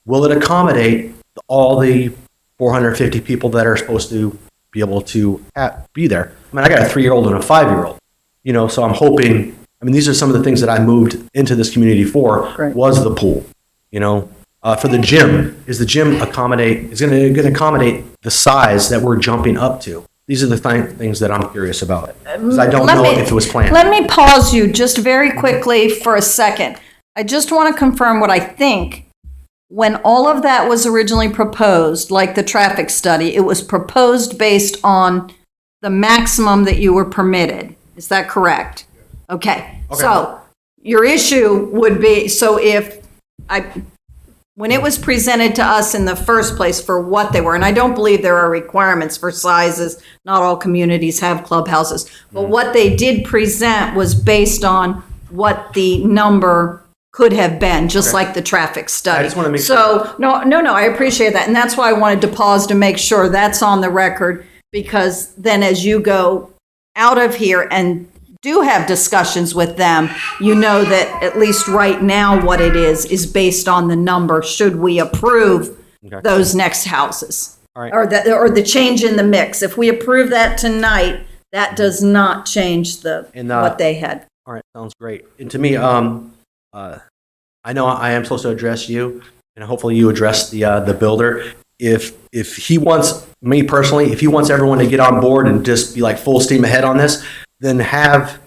Will it accommodate all the 450 people that are supposed to be able to be there? I mean, I got a 3-year-old and a 5-year-old, so I'm hoping, these are some of the things that I moved into this community for. Great. Was the pool, for the gym, is the gym going to accommodate the size that we're jumping up to? These are the things that I'm curious about, because I don't know if it was planned. Let me pause you just very quickly for a second. I just want to confirm what I think. When all of that was originally proposed, like the traffic study, it was proposed based on the maximum that you were permitted. Is that correct? Okay. So your issue would be, when it was presented to us in the first place for what they were, and I don't believe there are requirements for sizes, not all communities have clubhouses, but what they did present was based on what the number could have been, just like the traffic study. I just want to make sure. No, I appreciate that. And that's why I wanted to pause to make sure that's on the record, because then as you go out of here and do have discussions with them, you know that at least right now what it is based on the number, should we approve those next houses. All right. Or the change in the mix. If we approve that tonight, that does not change what they had. All right, sounds great. And to me, I know I am supposed to address you, and hopefully you address the builder. If he wants, me personally, if he wants everyone to get on board and just be like full steam ahead on this, then have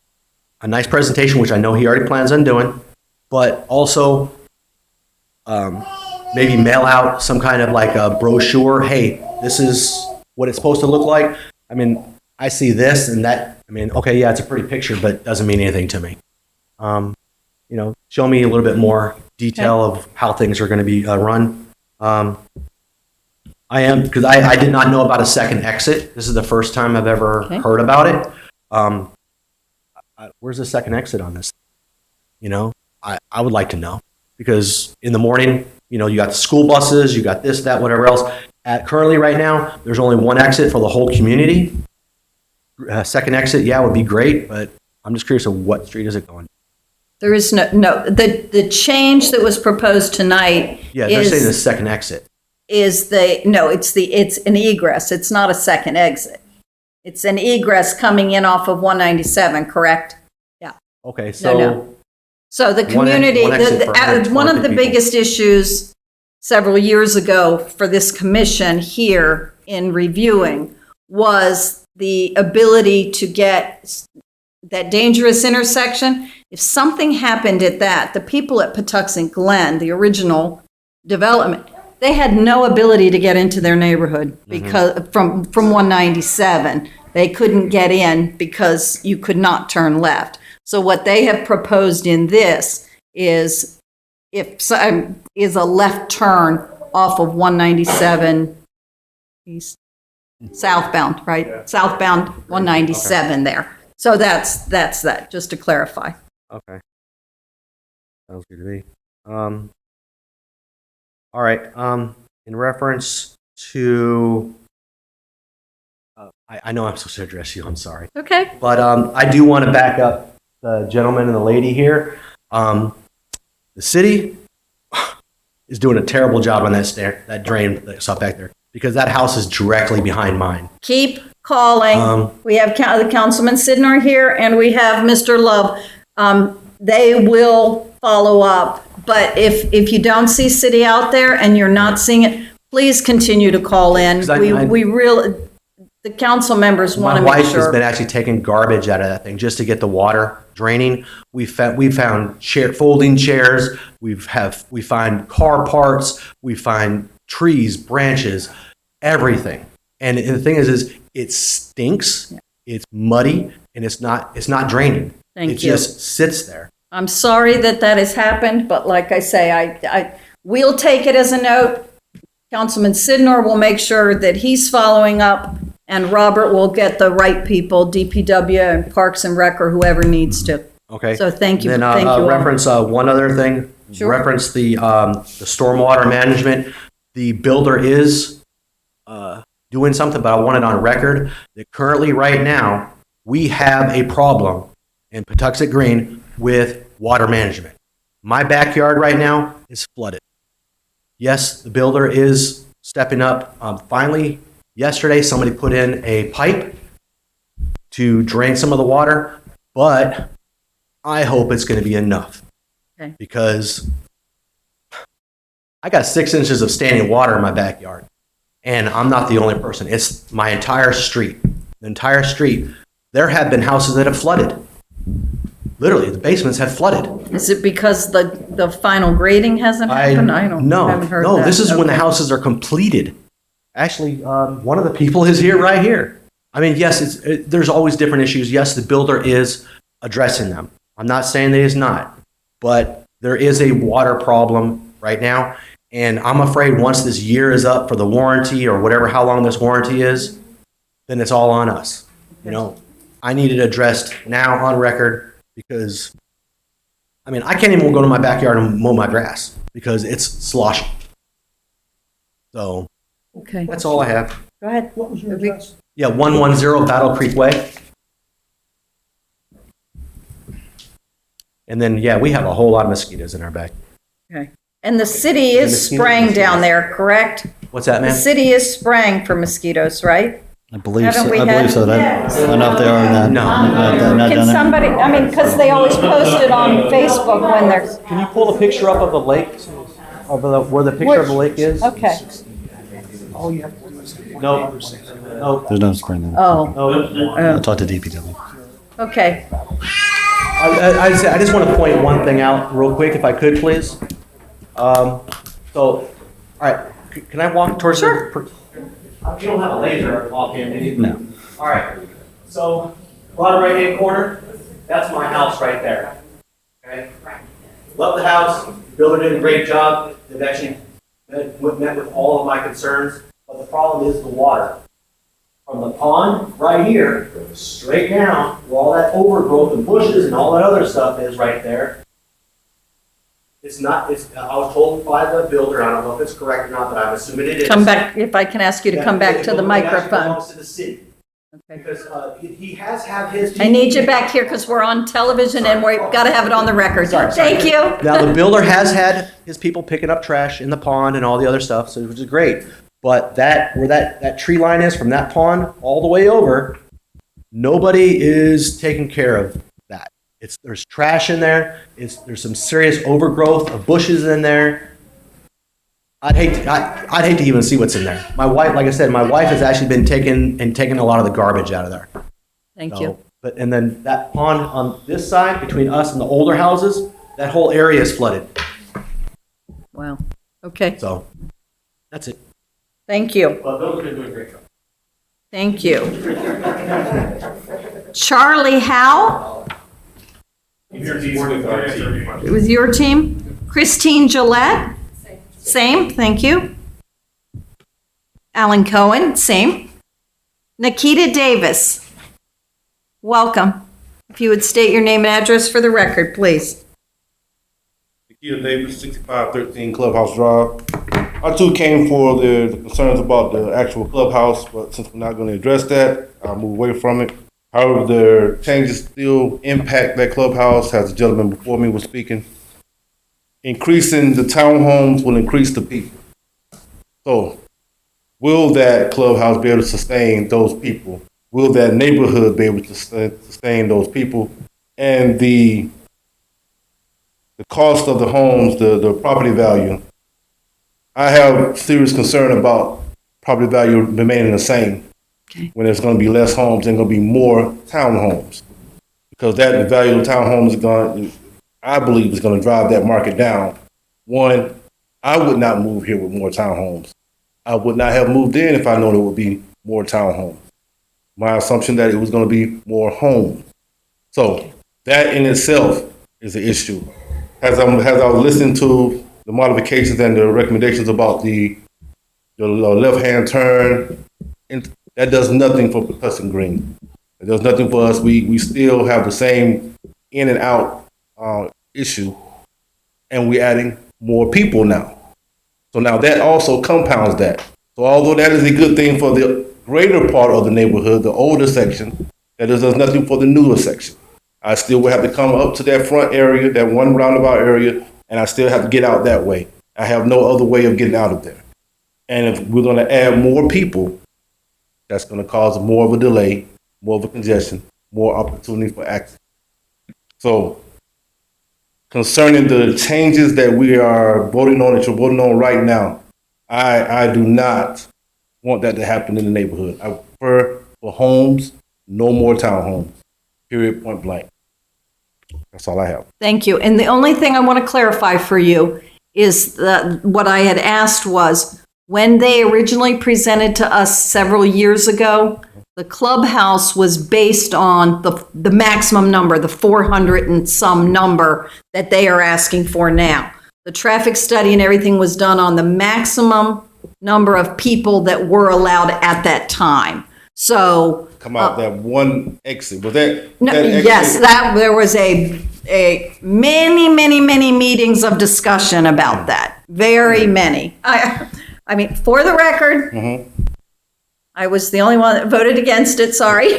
a nice presentation, which I know he already plans on doing, but also maybe mail out some kind of like a brochure. Hey, this is what it's supposed to look like. I see this and that. Okay, yeah, it's a pretty picture, but it doesn't mean anything to me. Show me a little bit more detail of how things are going to be run. Because I did not know about a second exit. This is the first time I've ever heard about it. Where's the second exit on this? I would like to know, because in the morning, you got the school buses, you got this, that, whatever else. Currently right now, there's only one exit for the whole community. Second exit, would be great, but I'm just curious of what street is it going? There is no, the change that was proposed tonight Yeah, they're saying the is, second exit. is it's an egress. It's not a second exit. It's an egress coming in off of 197, correct? Yeah. Okay, so. No. So the One community, exit for 100 one of the people. biggest issues several years ago for this commission here in reviewing was the ability to get that dangerous intersection. If something happened at that, the people at Patuxent Glen, the original development, they had no ability to get into their neighborhood because from 197. They couldn't get in because you could not turn left. So what they have proposed in this is is a left turn off of 197 east, southbound, right? Yeah. Southbound 197 there. So that's that, just to clarify. Okay. Sounds good to me. All right. In reference to, I know I'm supposed to address you. I'm sorry. Okay. But I do want to back up the gentleman and the lady here. The city is doing a terrible job on that drain that's up back there, because that house is directly behind mine. Keep calling. We have the Councilman Sidnor here, and we have Mr. Love. They will follow up. But if you don't see city out there and you're not seeing it, please continue to call in. We really, the council members want to make sure. My wife has been actually taking garbage out of that thing just to get the water draining. We found folding chairs. We find car parts. We find trees, branches, everything. And the thing is it stinks. It's muddy, and it's not draining. Thank you. It just sits there. I'm sorry that has happened, but like I say, we'll take it as a note. Councilman Sidnor will make sure that he's following up, and Robert will get the right people, DPW and Parks and Rec or whoever needs to. Okay. So thank you. Then thank you all. reference one other thing. Sure. Reference the stormwater management. The builder is doing something, but I want it on record that currently, right now, we have a problem in Patuxent Green with water management. My backyard right now is flooded. Yes, the builder is stepping up. Finally, yesterday, somebody put in a pipe to drain some of the water, but I hope it's going to be enough. Okay. Because I got 6 inches of standing water in my backyard, and I'm not the only person. It's my entire street. The entire street. There have been houses that have flooded. Literally, the basements have flooded. Is it because the final grading hasn't happened? haven't heard No, that. this is when the Okay. houses are completed. Actually, one of the people is here right here. I mean, yes, there's always different issues. Yes, the builder is addressing them. I'm not saying that he's not, but there is a water problem right now, and I'm afraid once this year is up for the warranty or whatever, how long this warranty is, then it's all on us. You know, I need it addressed now on record, because, I mean, I can't even go to my backyard and mow my grass because it's sloshy. So, Okay. that's all I have. Go ahead. What was your address? Yeah, 110 Battle Creek Way. And then, yeah, we have a whole lot of mosquitoes in our back. Okay. And the city is mosquitoes- spraying down there, correct? What's that, The man? city is spraying for mosquitoes, right? I believe Haven't so. we I believe had- so. I don't know if they are or not. No. Not Can done it. somebody, I mean, because they always post it on Facebook when there's, Can you pull the picture up of the lake, where the picture of the lake is? okay. All you have to do is. No. No. There's no spring there. Oh, No. I'll talk to DPW. okay. I just want to point one thing out real quick, if I could, please. All right, can I walk towards Sure. You don't have a laser offhand, do you? No. All right, so bottom right-hand corner, that's my house right there. Okay? Love the house, builder did a great job. They've actually met with all of my concerns, but the problem is the water. From the pond right here, straight down, where all that overgrowth and bushes and all that other stuff is right there. I was told by the builder, I don't know if it's correct or not, but I'm assuming it is. Come back, if I can ask you to come back to the It actually microphone. belongs to the city. Because he has had his. I need you back here because we're on television and we've got to have it on the record. Sorry. Thank you. Now, the builder has had his people picking up trash in the pond and all the other stuff, so which is great. But where that tree line is from that pond all the way over, nobody is taking care of that. There's trash in there. There's some serious overgrowth of bushes in there. I'd hate to even see what's in there. My wife, like I said, my wife has actually been taking a lot of the garbage out of there. Thank you. And then that pond on this side between us and the older houses, that whole area is flooded. Wow. Okay. So that's it. Thank you. Well, those are doing a great job. Thank you. Charlie Howe? It was your team? Christine Gillette? Same, thank you. Alan Cohen, same. Nikita Davis, welcome. If you would state your name and address for the record, please. Nikita Davis, 6513 Clubhouse Drive. I too came for the concerns about the actual clubhouse, but since we're not going to address that, I'll move away from it. However, the changes still impact that clubhouse, as the gentleman before me was speaking. Increasing the townhomes will increase the people. So, will that clubhouse be able to sustain those people? Will that neighborhood be able to sustain those people? And the cost of the homes, the property value, I have serious concern about property value remaining the same. Okay. When there's going to be less homes and going to be more townhomes. Because the value of townhomes is going to, I believe, is going to drive that market down. One, I would not move here with more townhomes. I would not have moved in if I known it would be more townhomes. My assumption that it was going to be more homes. So that in itself is an issue. As I was listening to the modifications and the recommendations about the left-hand turn, and that does nothing for Patuxent Green. It does nothing for us. We still have the same in and out issue, and we're adding more people now. So now that also compounds that. So although that is a good thing for the greater part of the neighborhood, the older section, that does nothing for the newer section. I still will have to come up to that front area, that one roundabout area, and I still have to get out that way. I have no other way of getting out of there. And if we're going to add more people, that's going to cause more of a delay, more of a congestion, more opportunity for accidents. So concerning the changes that we are voting on, that you're voting on right now, I do not want that to happen in the neighborhood. I prefer for homes, no more townhomes, period, point blank. That's all I have. Thank you. And the only thing I want to clarify for you is that what I had asked was, when they originally presented to us several years ago, the clubhouse was based on the maximum number, the 400 and some number that they are asking for now. The traffic study and everything was done on the maximum number of people that were allowed at that time. So come out that one exit. Was that? No, that exit? yes, there was a many meetings of discussion about that. Very many. I mean, for the record, I was the only one that voted against it. Sorry.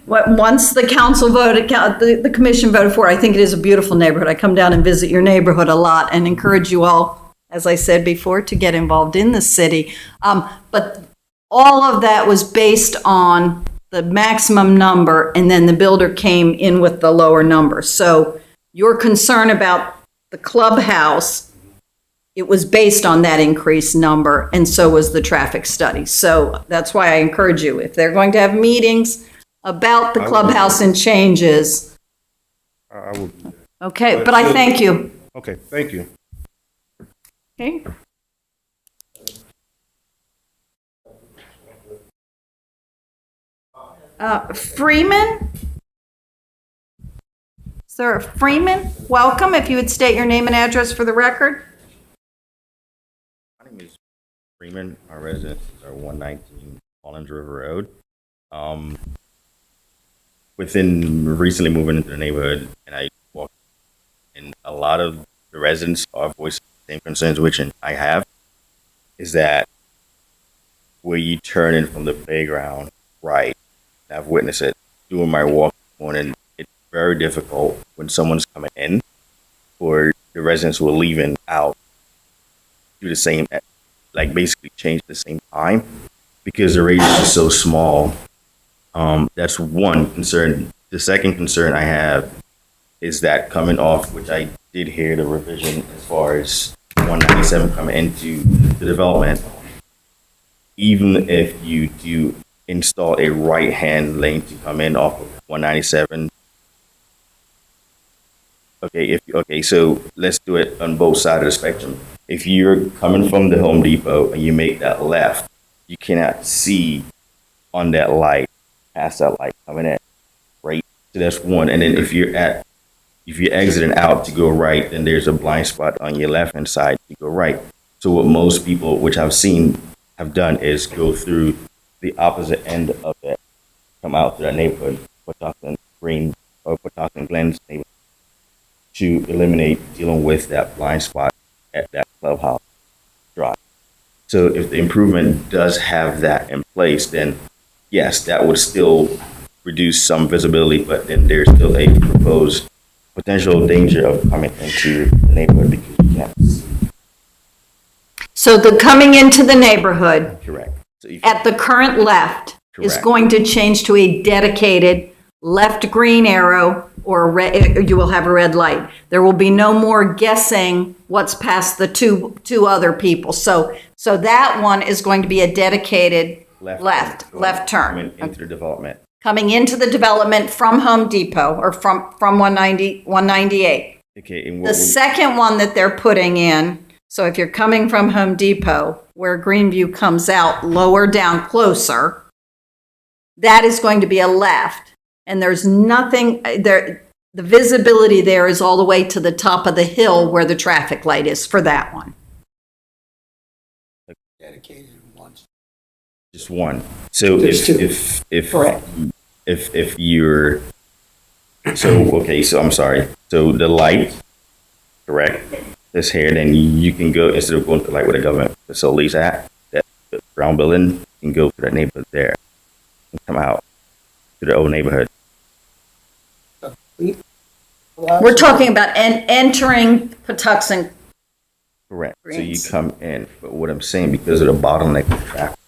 Once the council voted, the commission voted for it. I think it is a beautiful neighborhood. I come down and visit your neighborhood a lot and encourage you all, as I said before, to get involved in the city. But all of that was based on the maximum number, and then the builder came in with the lower number. So your concern about the clubhouse, it was based on that increased number, and so was the traffic study. So that's why I encourage you, if they're going to have meetings about the clubhouse and changes. I will. Okay, but I thank you. Okay, thank you. Okay. Freeman? Sir Freeman, welcome. If you would state your name and address for the record. My name is Freeman. Our residences are 119 Collins River Road. Within recently moving into the neighborhood, and I walk, and a lot of the residents are voicing the same concerns, which I have, is that where you turn in from the playground right. I've witnessed it doing my walk this morning. It's very difficult when someone's coming in or the residents who are leaving out do the same, like basically change at the same time because the radius is so small. That's one concern. The second concern I have is that coming off, which I did hear the revision as far as 197 coming into the development, even if you do install a right-hand lane to come in off of 197. Okay, so let's do it on both sides of the spectrum. If you're coming from the Home Depot and you make that left, you cannot see on that light, past that light coming in, right? So that's one. And then if you're exiting out to go right, then there's a blind spot on your left-hand side to go right. So what most people, which I've seen, have done is go through the opposite end of it, come out to that neighborhood, Patuxent Green or Patuxent Glens neighborhood, to eliminate dealing with that blind spot at that clubhouse drive. So if the improvement does have that in place, then yes, that would still reduce some visibility, but then there's still a proposed potential danger of coming into the neighborhood because you can't see. So the coming into the neighborhood Correct. So at the current left is Correct. going to change to a dedicated left green arrow, or you will have a red light. There will be no more guessing what's past the two other people. So that one is going to be a dedicated left turn. Coming into the development. Coming into the development from Home Depot or from 198. Okay, and The second one that they're putting in, so if you're coming from Home Depot, where Greenview comes out lower down closer, that is going to be a left. And there's nothing there. The visibility there is all the way to the top of the hill where the traffic light is for that one. Dedicated ones. Just one. So if Correct. if you're so I'm sorry. So the light, correct, is here. Then you can go instead of going to like where the government facilities at that the brown building. You can go to that neighborhood there and come out to the old neighborhood. We're talking about entering Patuxent. Correct. Greens. So you come in, but what I'm saying, because of the bottleneck of traffic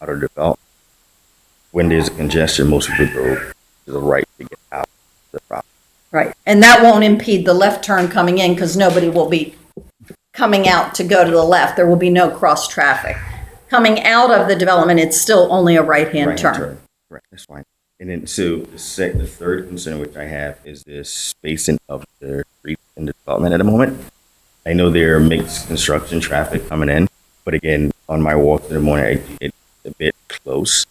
out of development, when there's a congestion, most people go to the right to get out of the property. Right. And that won't impede the left turn coming in because nobody will be coming out to go to the left. There will be no cross traffic. Coming out of the development, it's still only a right-hand turn. Right, that's fine. And then, so the third concern which I have is the spacing of the streets in the development at the moment. I know there are mixed construction traffic coming in, but again, on my walk in the morning, it's a bit close.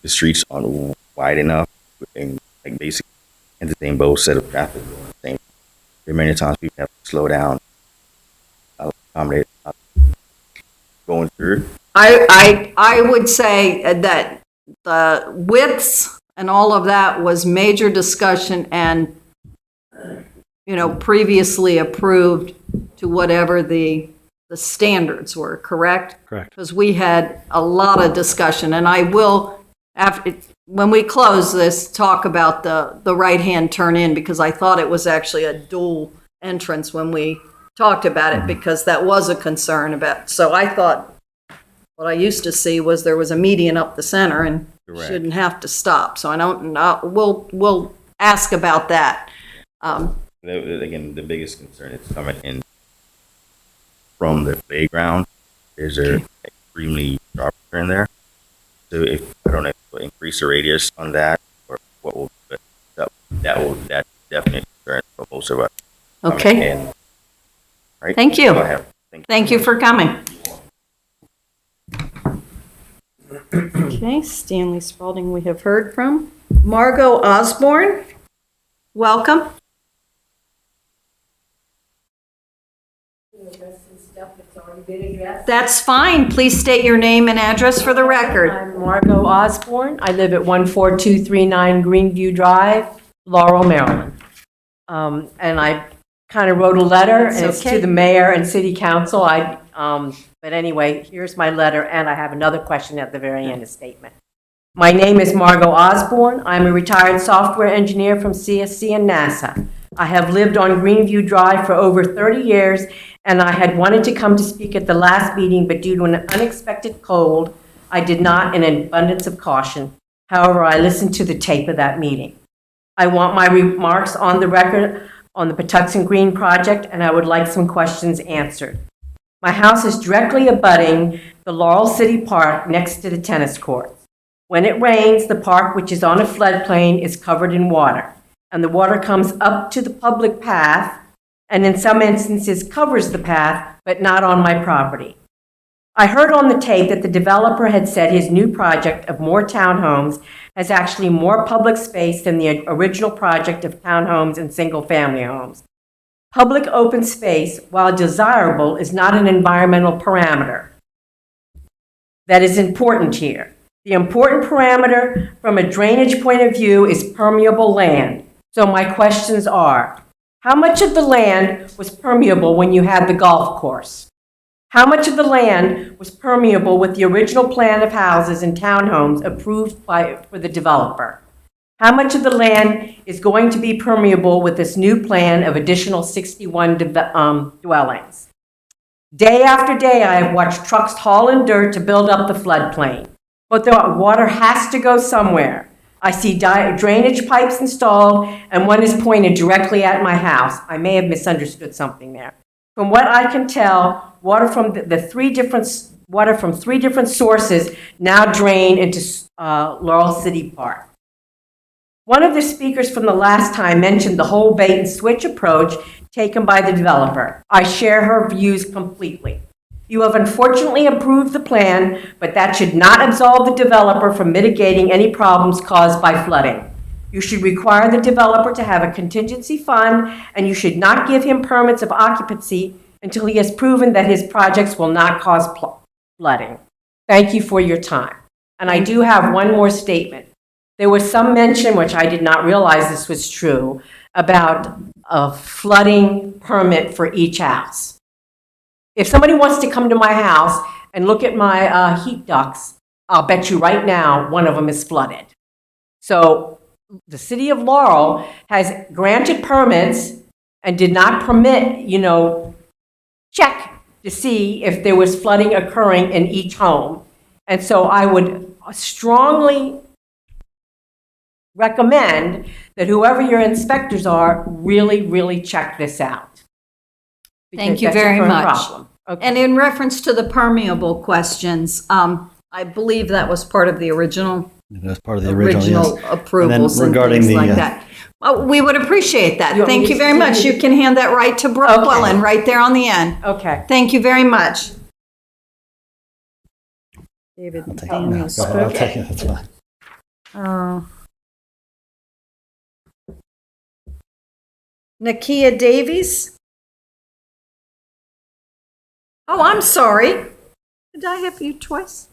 The streets aren't wide enough, and like basically entertain both set of traffic going the same. There are many times people have to slow down, accommodate going through. I would say that the widths and all of that was major discussion and, previously approved to whatever the standards were, correct? Correct. Because we had a lot of discussion, and I will, when we close this, talk about the right-hand turn in, because I thought it was actually a dual entrance when we talked about it, because that was a concern about, so I thought what I used to see was there was a median up the center and Correct. shouldn't have to stop. So I don't know. We'll ask about that. Again, the biggest concern is coming in from the playground. There's a extremely sharp turn there. So if I don't know if we'll increase the radius on that or what will, but that's definitely a concern for most of us. Okay. In, right? Thank you. Go ahead. Thank you for coming. Okay, Stanley Spalding we have heard from. Margot Osborne, welcome. That's fine. Please state your name and address for the record. I'm Margot Osborne. I live at 14239 Greenview Drive, Laurel, Maryland. And I kind of wrote a letter, and it's to the mayor and city council. But anyway, here's my letter, and I have another question at the very end of the statement. My name is Margot Osborne. I'm a retired software engineer from CSC and NASA. I have lived on Greenview Drive for over 30 years, and I had wanted to come to speak at the last meeting, but due to an unexpected cold, I did not in an abundance of caution. However, I listened to the tape of that meeting. I want my remarks on the record on the Patuxent Green project, and I would like some questions answered. My house is directly abutting the Laurel City Park next to the tennis courts. When it rains, the park, which is on a floodplain, is covered in water, and the water comes up to the public path, and in some instances covers the path, but not on my property. I heard on the tape that the developer had said his new project of more townhomes has actually more public space than the original project of townhomes and single-family homes. Public open space, while desirable, is not an environmental parameter that is important here. The important parameter from a drainage point of view is permeable land. So my questions are, how much of the land was permeable when you had the golf course? How much of the land was permeable with the original plan of houses and townhomes approved for the developer? How much of the land is going to be permeable with this new plan of additional 61 dwellings? Day after day, I have watched trucks haul in dirt to build up the floodplain. But the water has to go somewhere. I see drainage pipes installed, and one is pointed directly at my house. I may have misunderstood something there. From what I can tell, water from three different sources now drain into Laurel City Park. One of the speakers from the last time mentioned the whole bait and switch approach taken by the developer. I share her views completely. You have unfortunately approved the plan, but that should not absolve the developer from mitigating any problems caused by flooding. You should require the developer to have a contingency fund, and you should not give him permits of occupancy until he has proven that his projects will not cause flooding. Thank you for your time. And I do have one more statement. There was some mention, which I did not realize this was true, about a flooding permit for each house. If somebody wants to come to my house and look at my heat ducts, I'll bet you right now one of them is flooded. So the city of Laurel has granted permits and did not permit, check to see if there was flooding occurring in each home. And so I would strongly recommend that whoever your inspectors are really, really check this out. Thank you Because that's a very current much. problem. Okay. And in reference to the permeable questions, I believe that was part of the original That's part of the original, yes. approvals and regarding things the, like that. Well, we would appreciate that. You want me Thank to you very much. continue? You can hand that right to Brooke Okay. Quillen, right there on the end. Okay. Thank you very much. David I'll take it. Daniel Go ahead, I'll spoke. take it. That's fine. Nakia Davies? Oh, I'm sorry. Did I have you twice?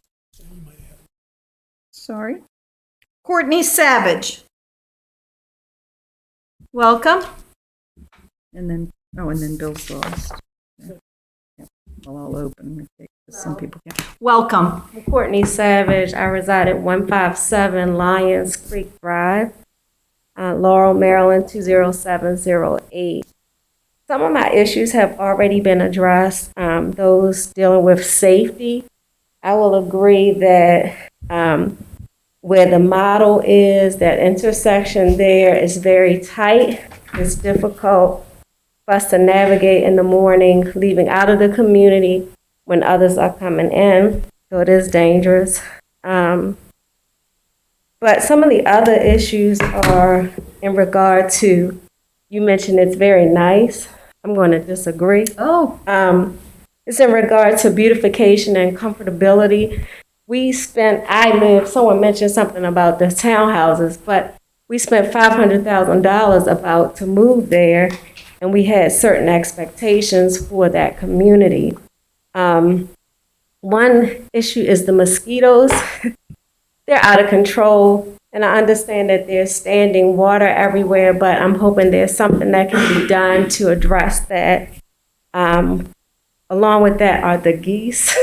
Sorry. Courtney Savage. Welcome. And then Bill's lost. Yeah. Well, I'll open. Some people can. Welcome. I'm Courtney Savage. I reside at 157 Lions Creek Drive, Laurel, Maryland 20708. Some of my issues have already been addressed. Those dealing with safety, I will agree that where the model is, that intersection there is very tight. It's difficult for us to navigate in the morning, leaving out of the community when others are coming in, so it is dangerous. But some of the other issues are in regard to, you mentioned it's very nice. I'm going to disagree. Oh. It's in regard to beautification and comfortability. Someone mentioned something about the townhouses, but we spent $500,000 about to move there, and we had certain expectations for that community. One issue is the mosquitoes. They're out of control, and I understand that there's standing water everywhere, but I'm hoping there's something that can be done to address that. Along with that are the geese.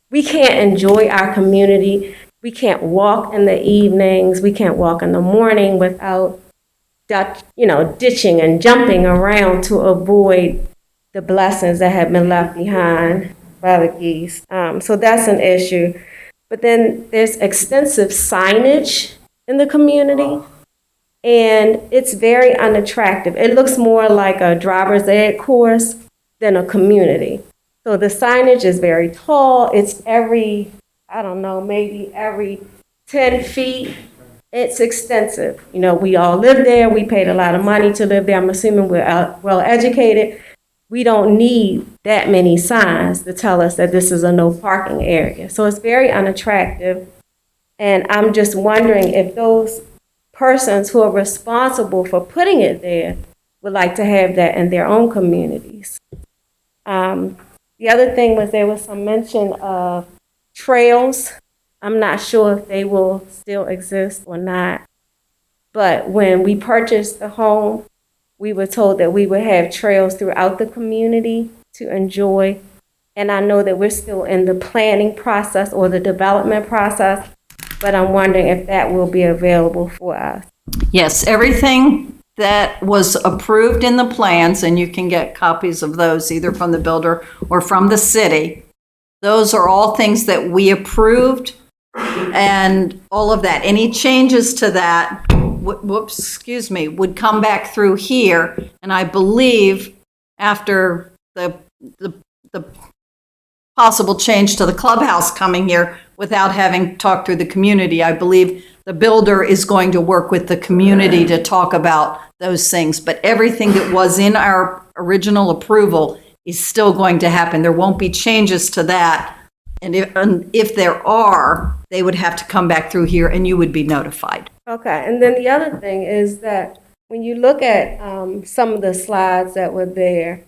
we can't enjoy our community. We can't walk in the evenings. We can't walk in the morning without, ditching and jumping around to avoid the blessings that have been left behind by the geese. So that's an issue. But then there's extensive signage in the community, and it's very unattractive. It looks more like a driver's ed course than a community. So the signage is very tall. It's maybe every 10 feet. It's extensive. We all live there. We paid a lot of money to live there. I'm assuming we're well educated. We don't need that many signs to tell us that this is a no parking area. So it's very unattractive. And I'm just wondering if those persons who are responsible for putting it there would like to have that in their own communities. The other thing was there was some mention of trails. I'm not sure if they will still exist or not. But when we purchased the home, we were told that we would have trails throughout the community to enjoy. And I know that we're still in the planning process or the development process, but I'm wondering if that will be available for us. Yes, everything that was approved in the plans, and you can get copies of those either from the builder or from the city, those are all things that we approved, and all of that. Any changes to that, would come back through here, and I believe after the possible change to the clubhouse coming here without having talked through the community, I believe the builder is going to work with the community to talk about those things. But everything that was in our original approval is still going to happen. There won't be changes to that. And if there are, they would have to come back through here and you would be notified. Okay, and then the other thing is that when you look at some of the slides that were there,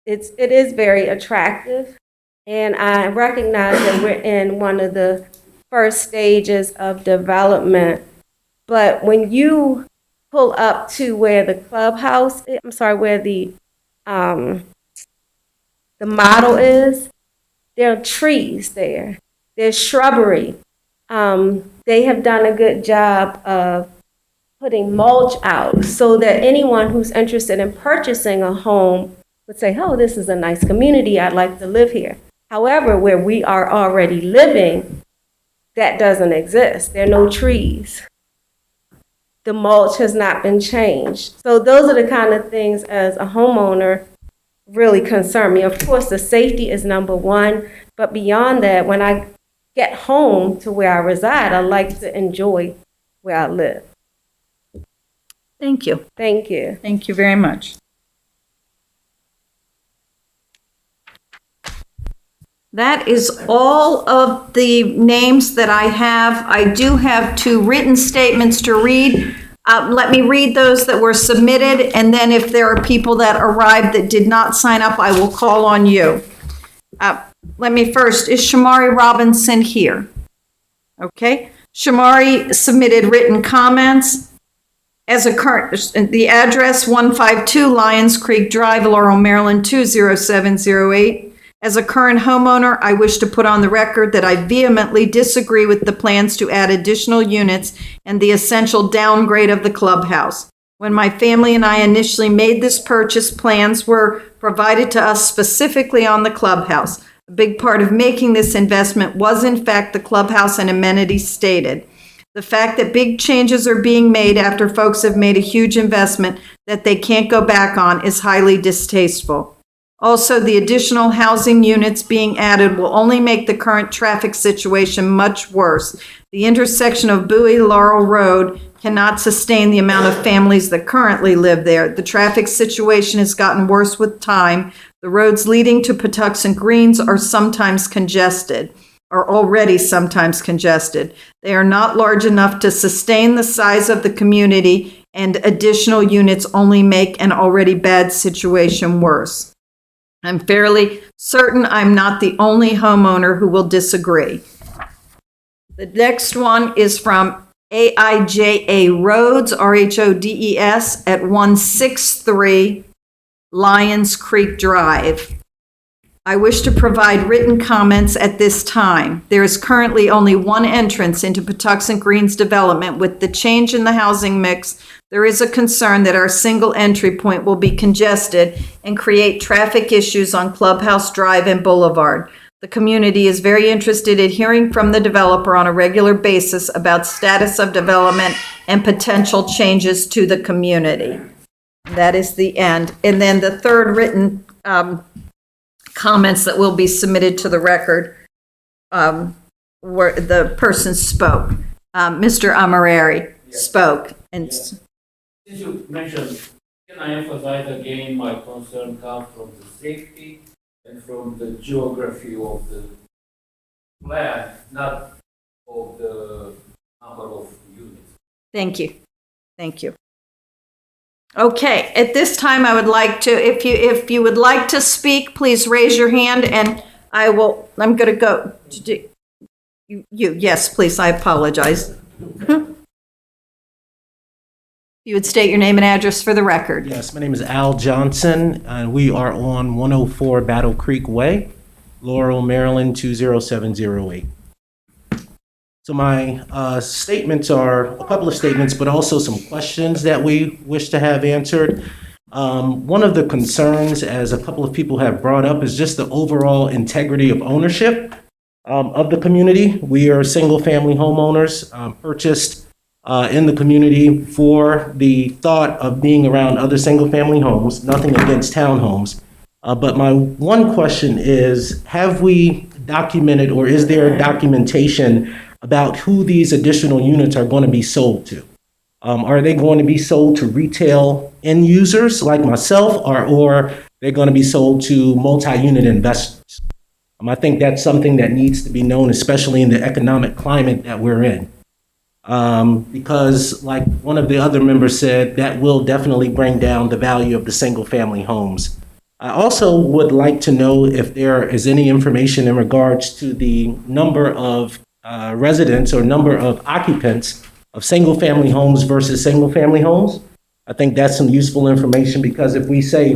it is very attractive. And I recognize that we're in one of the first stages of development. But when you pull up to where the clubhouse, where the model is, there are trees there. There's shrubbery. They have done a good job of putting mulch out so that anyone who's interested in purchasing a home would say, oh, this is a nice community. I'd like to live here. However, where we are already living, that doesn't exist. There are no trees. The mulch has not been changed. So those are the kind of things as a homeowner really concern me. Of course, the safety is number one, but beyond that, when I get home to where I reside, I like to enjoy where I live. Thank you. Thank you. Thank you very much. That is all of the names that I have. I do have 2 written statements to read. Let me read those that were submitted, and then if there are people that arrived that did not sign up, I will call on you. Let me first, is Shamari Robinson here? Okay. Shamari submitted written comments. As a current, the address 152 Lions Creek Drive, Laurel, Maryland 20708. As a current homeowner, I wish to put on the record that I vehemently disagree with the plans to add additional units and the essential downgrade of the clubhouse. When my family and I initially made this purchase, plans were provided to us specifically on the clubhouse. A big part of making this investment was, in fact, the clubhouse and amenities stated. The fact that big changes are being made after folks have made a huge investment that they can't go back on is highly distasteful. Also, the additional housing units being added will only make the current traffic situation much worse. The intersection of Bowie-Laurel Road cannot sustain the amount of families that currently live there. The traffic situation has gotten worse with time. The roads leading to Patuxent Greens are sometimes congested, or already sometimes congested. They are not large enough to sustain the size of the community, and additional units only make an already bad situation worse. I'm fairly certain I'm not the only homeowner who will disagree. The next one is from AIJA Roads, RHODES, at 163 Lions Creek Drive. I wish to provide written comments at this time. There is currently only one entrance into Patuxent Greens development. With the change in the housing mix, there is a concern that our single entry point will be congested and create traffic issues on Clubhouse Drive and Boulevard. The community is very interested in hearing from the developer on a regular basis about status of development and potential changes to the community. That is the end. And then the third written comments that will be submitted to the record where the person spoke. Mr. Amareri spoke. And Since you mentioned, can I emphasize again, my concern comes from the safety and from the geography of the plan, not of the number of units. Thank you. Thank you. Okay, at this time, I would like to, if you would like to speak, please raise your hand and I'm going to go to you. Yes, please, I apologize. You would state your name and address for the record. Yes, my name is Al Johnson, and we are on 104 Battle Creek Way, Laurel, Maryland 20708. So my statements are a couple of statements, but also some questions that we wish to have answered. One of the concerns, as a couple of people have brought up, is just the overall integrity of ownership of the community. We are single-family homeowners, purchased in the community for the thought of being around other single-family homes, nothing against townhomes. But my one question is, have we documented, or is there documentation about who these additional units are going to be sold to? Are they going to be sold to retail end users like myself, or they're going to be sold to multi-unit investors? I think that's something that needs to be known, especially in the economic climate that we're in. Because like one of the other members said, that will definitely bring down the value of the single-family homes. I also would like to know if there is any information in regards to the number of residents or number of occupants of single-family homes versus single-family homes. I think that's some useful information, because if we say,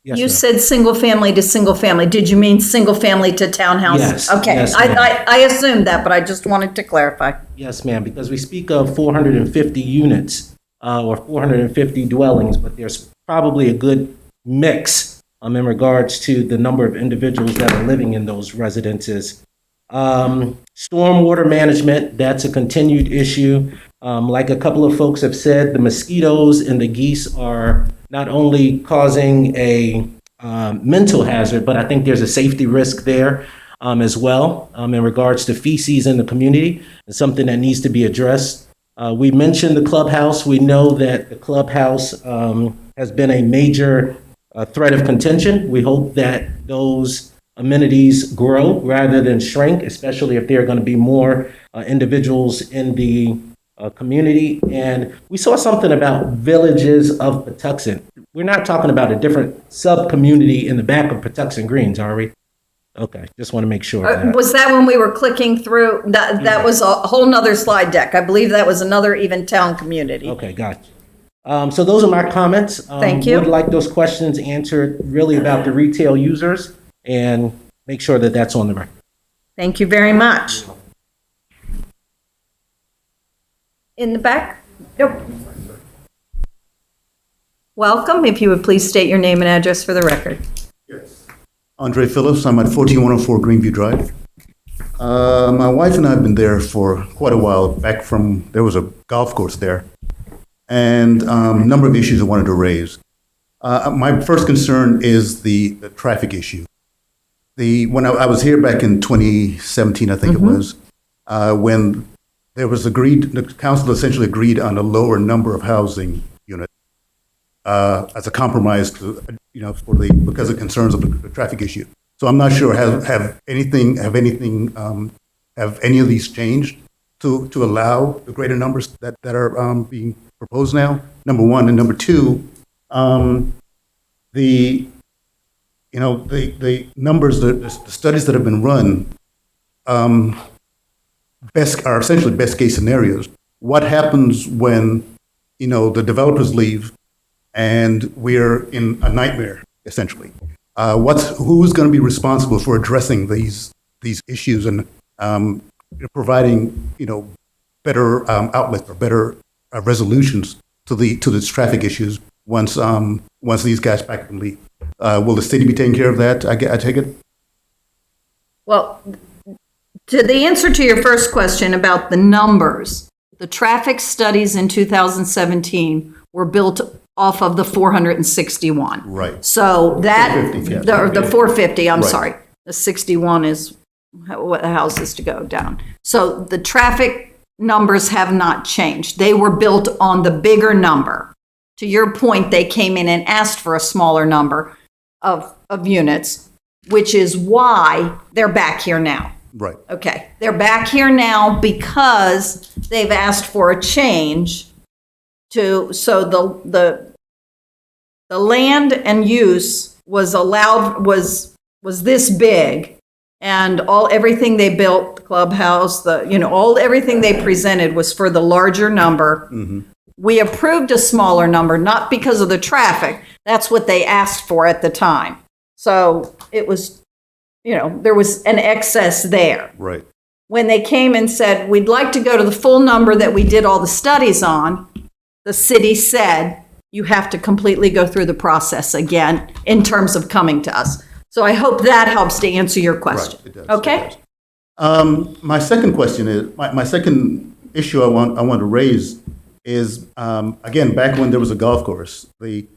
yes, You ma'am. said single family to single family. Did you mean single family to townhouses? Yes, Okay, yes, ma'am. I assumed that, but I just wanted to clarify. Yes, ma'am, because we speak of 450 units or 450 dwellings, but there's probably a good mix in regards to the number of individuals that are living in those residences. Stormwater management, that's a continued issue. Like a couple of folks have said, the mosquitoes and the geese are not only causing a mental hazard, but I think there's a safety risk there as well in regards to feces in the community. It's something that needs to be addressed. We mentioned the clubhouse. We know that the clubhouse has been a major threat of contention. We hope that those amenities grow rather than shrink, especially if there are going to be more individuals in the community. And we saw something about villages of Patuxent. We're not talking about a different sub-community in the back of Patuxent Greens, are we? Okay, just want to make sure. of that. Was that when we were clicking through? That was a whole nother slide deck. I believe that was another even town community. Okay, gotcha. So those are my comments. Thank you. Would like those questions answered really about the retail users, and make sure that that's on the record. Thank you very much. In the back? Nope. Welcome. If you would please state your name and address for the record. Andre Phillips, I'm at 1404 Greenview Drive. My wife and I have been there for quite a while, back from, there was a golf course there, and a number of issues I wanted to raise. My first concern is the traffic issue. When I was here back in 2017, I think it was, when there was the council essentially agreed on a lower number of housing units as a compromise to, because of concerns of the traffic issue. So I'm not sure, have any of these changed to allow the greater numbers that are being proposed now? Number one, and number two, the numbers, the studies that have been run are essentially best case scenarios. What happens when, the developers leave and we're in a nightmare, essentially? who's going to be responsible for addressing these issues and providing, better outlets or better resolutions to these traffic issues once these guys pack and leave. Will the city be taking care of that? I take it. Well, to the answer to your first question about the numbers, the traffic studies in 2017 were built off of the 461. Right. So that, 450, yes. the 450, I'm Right. sorry. The 61 is what the houses to go down. So the traffic numbers have not changed. They were built on the bigger number. To your point, they came in and asked for a smaller number of units, which is why they're back here now. Right. Okay, they're back here now because they've asked for a change so the land and use was allowed, was this big, and everything they built, the clubhouse, everything they presented was for the larger number. Mm-hmm. We approved a smaller number, not because of the traffic. That's what they asked for at the time. So it was, there was an excess there. Right. When they came and said, we'd like to go to the full number that we did all the studies on, the city said, you have to completely go through the process again in terms of coming to us. So I hope that helps to answer your question. Right, it does. Okay? It does. My second question is, my second issue I want to raise is, again, back when there was a golf course, the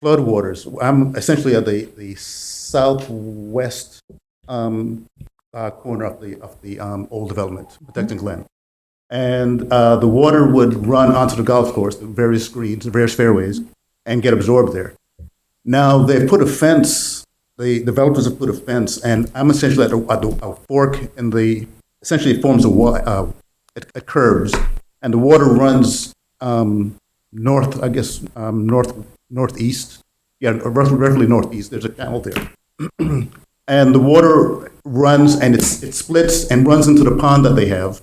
flood waters, I'm essentially at the southwest corner of the old development, Patuxent Glen. And the water would run onto the golf course, the various greens, the various fairways, and get absorbed there. Now they've put a fence, the developers have put a fence, and I'm essentially at a fork in essentially it forms it curves, and the water runs north, I guess, northeast. Yeah, roughly northeast. There's a channel there. And the water runs and it splits and runs into the pond that they have.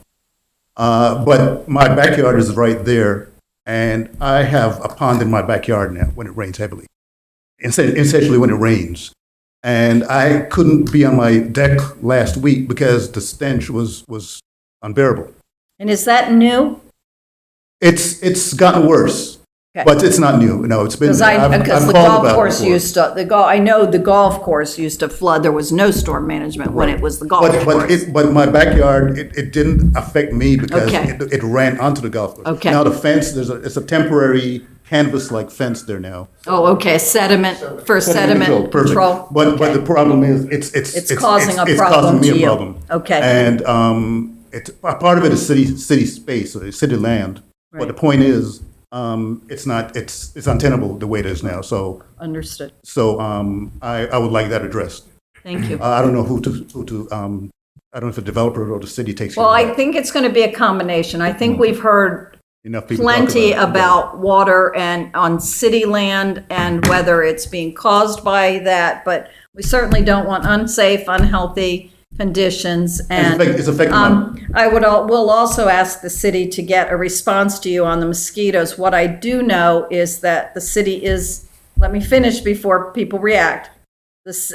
But my backyard is right there, and I have a pond in my backyard now when it rains heavily. Essentially when it rains. And I couldn't be on my deck last week because the stench was unbearable. And is that new? It's gotten worse. Okay. But it's not new. No, it's been. Because I've the called golf about it course before. used to, I know the golf course used to flood. There was no storm management when it was the golf course. But my backyard, it didn't affect me because Okay. it ran onto the golf course. Okay. Now the fence, it's a temporary canvas-like fence there now. Oh, okay, sediment Perfect. control. But the problem is, it's causing a it's problem causing me to a you. problem. Okay. And it's part of it is city space, or city land. But Right. the point is, it's untenable the way it is now. So Understood. I would like that addressed. Thank you. I don't know who to I don't know if the developer or the city takes. Well, care of I that. think it's going to be a combination. I think we've heard Enough people talk plenty about it. about water and on city land and whether it's being caused by that, but we certainly don't want unsafe, unhealthy conditions. And It's affecting we'll also ask the city to get a response to you on the mosquitoes. What I do know is that the city is, let me finish before people react.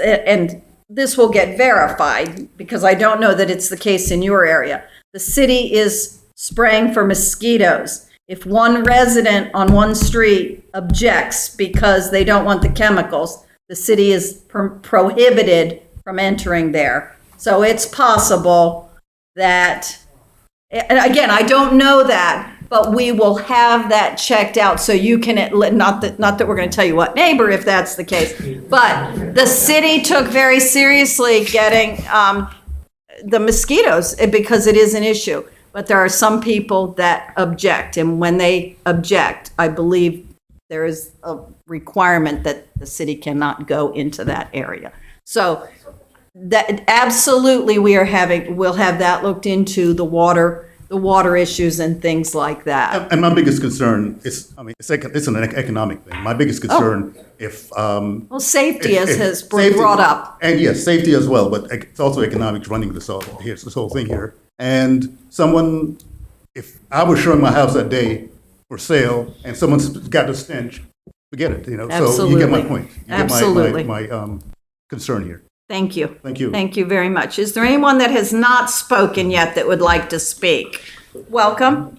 And this will get verified because I don't know that it's the case in your area. The city is spraying for mosquitoes. If one resident on one street objects because they don't want the chemicals, the city is prohibited from entering there. So it's possible that, and again, I don't know that, but we will have that checked out so you can, not that we're going to tell you what neighbor if that's the case, but the city took very seriously getting the mosquitoes because it is an issue. But there are some people that object, and when they object, I believe there is a requirement that the city cannot go into that area. So that absolutely we'll have that looked into, the water issues and things like that. And my biggest concern is, it's an economic thing. My biggest concern, Safety has brought up. And yes, safety as well, but it's also economics running this whole thing here. And if I was showing my house that day for sale and someone's got the stench, forget it, So you get my point. You get Absolutely. my concern here. Thank you. Thank you. Thank you very much. Is there anyone that has not spoken yet that would like to speak? Welcome.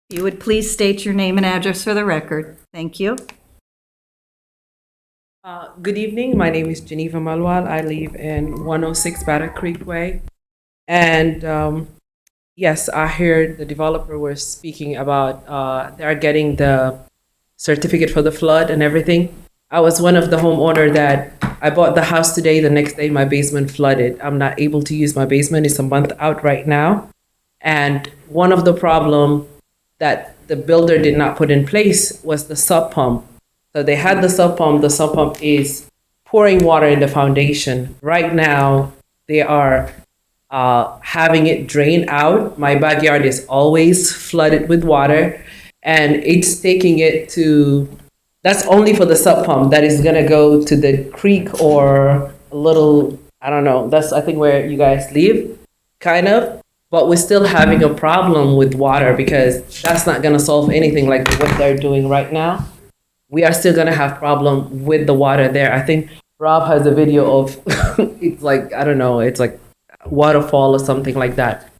If you would please state your name and address for the record. Thank you. Good evening. My name is Geneva Malwal. I live in 106 Battle Creek Way. And yes, I heard the developer was speaking about they are getting the certificate for the flood and everything. I was one of the homeowner that I bought the house today. The next day, my basement flooded. I'm not able to use my basement. It's a month out right now. And one of the problem that the builder did not put in place was the sub pump. So they had the sub pump. The sub pump is pouring water in the foundation. Right now, they are having it drain out. My backyard is always flooded with water, and it's taking it to, that's only for the sub pump that is gonna go to the creek or a little, I don't know, that's I think where you guys live, kind of. But we're still having a problem with water because that's not gonna solve anything like what they're doing right now. We are still gonna have problem with the water there. I think Rob has a video of, it's like, I don't know, it's like waterfall or something like that.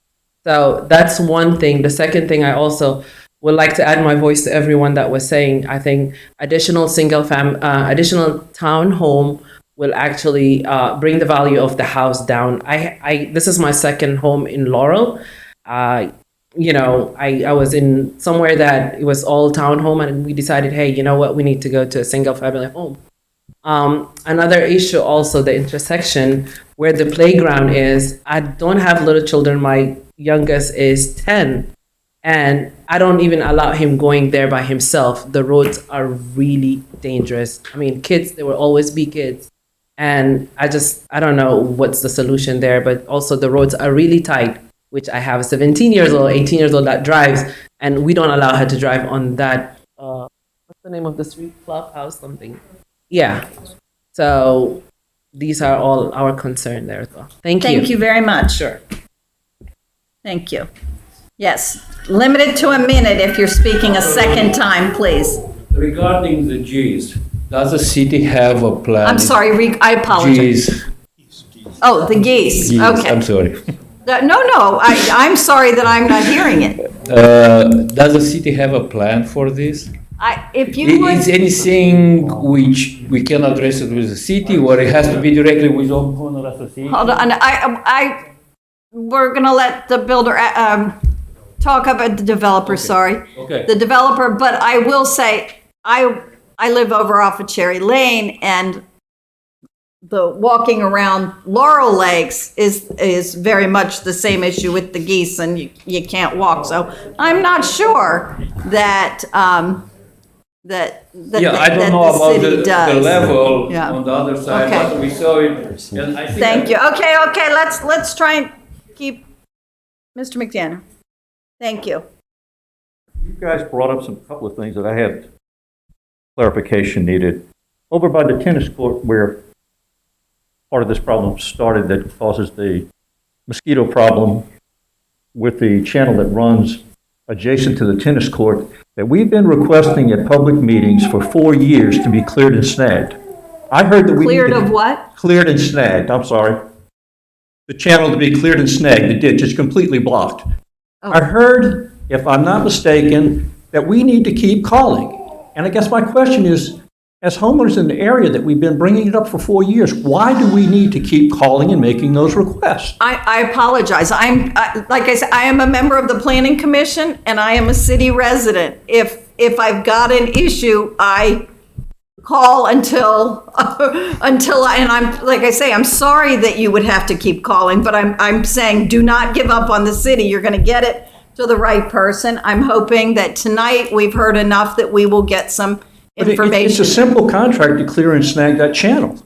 So that's one thing. The second thing, I also would like to add my voice to everyone that was saying, I think additional additional townhome will actually bring the value of the house down. This is my second home in Laurel. I was in somewhere that it was all townhome, and we decided, hey, you know what, we need to go to a single family home. Another issue also, the intersection where the playground is. I don't have little children. My youngest is 10. And I don't even allow him going there by himself. The roads are really dangerous. I mean, kids, there will always be kids. And I don't know what's the solution there, but also the roads are really tight, which I have a 17 years old, 18 years old that drives, and we don't allow her to drive on that, what's the name of the street? Clubhouse something. Yeah. So these are all our concern there as well. Thank you. Thank you very much. Sure. Thank you. Yes, limited to a minute if you're speaking a second time, please. Regarding the G's, does the city have a plan? I'm sorry, I apologize. G's. Oh, the geese. G's, Okay. I'm sorry. No, I'm sorry that I'm not hearing it. Does the city have a plan for this? If you would. Is anything which we can address it with the city, or it has to be directly with the homeowner association? Hold on, we're gonna let the builder talk about the developer. Sorry, Okay. the developer. But I will say, I live over off of Cherry Lane, and the walking around Laurel Lakes is very much the same issue with the geese, and you can't walk. So I'm not sure that Yeah, I don't know about the level Yeah. on the other side, Okay. but we saw it. And I think Thank you. Okay. Let's try and keep Mr. McDaniel. Thank you. You guys brought up some couple of things that I had clarification needed. Over by the tennis court where part of this problem started that causes the mosquito problem with the channel that runs adjacent to the tennis court, that we've been requesting at public meetings for 4 years to be cleared and snagged. I heard that we Cleared need to- of what? Cleared and snagged, I'm sorry. The channel to be cleared and snagged, the ditch is completely blocked. Oh. I heard, if I'm not mistaken, that we need to keep calling. And I guess my question is, as homeowners in the area that we've been bringing it up for 4 years, why do we need to keep calling and making those requests? I apologize. Like I said, I am a member of the Planning Commission, and I am a city resident. If I've got an issue, I call until and I'm, like I say, I'm sorry that you would have to keep calling, but I'm saying do not give up on the city. You're going to get it to the right person. I'm hoping that tonight we've heard enough that we will get some But information. it's a simple contract to clear and snag that channel.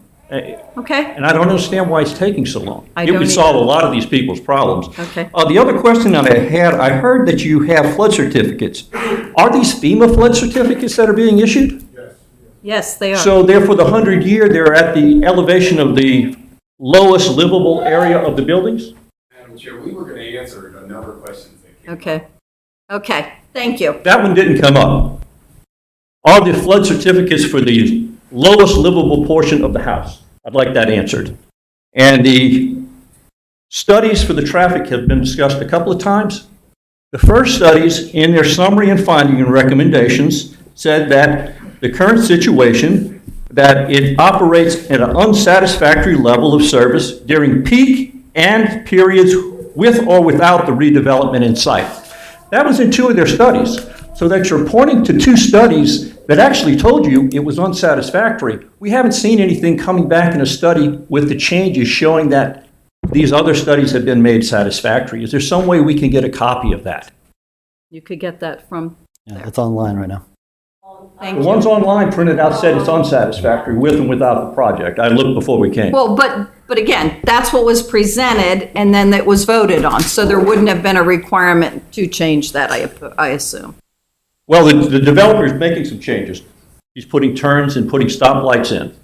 Okay. And I don't understand why it's taking so long. I It don't would solve a lot of these people's problems. Okay. The other question that I had, I heard that you have flood certificates. Are these FEMA flood certificates that are being issued? Yes, they are. So therefore, the 100-year, they're at the elevation of the lowest livable area of the buildings? Madam Chair, we were going to answer a number of questions that came Okay. Okay, thank you. That one didn't come up. Are the flood certificates for the lowest livable portion of the house? I'd like that answered. And the studies for the traffic have been discussed a couple of times. The first studies, in their summary and finding and recommendations, said that the current situation, that it operates at an unsatisfactory level of service during peak and periods with or without the redevelopment in sight. That was in 2 of their studies. So that you're pointing to 2 studies that actually told you it was unsatisfactory. We haven't seen anything coming back in a study with the changes showing that these other studies have been made satisfactory. Is there some way we can get a copy of that? You could get that from, Yeah, it's online right now. thank The you. ones online printed out said it's unsatisfactory with and without the project. I looked before we came. Well, but again, that's what was presented and then it was voted on. So there wouldn't have been a requirement to change that, I assume. Well, the developer is making some changes. He's putting turns and putting stoplights in.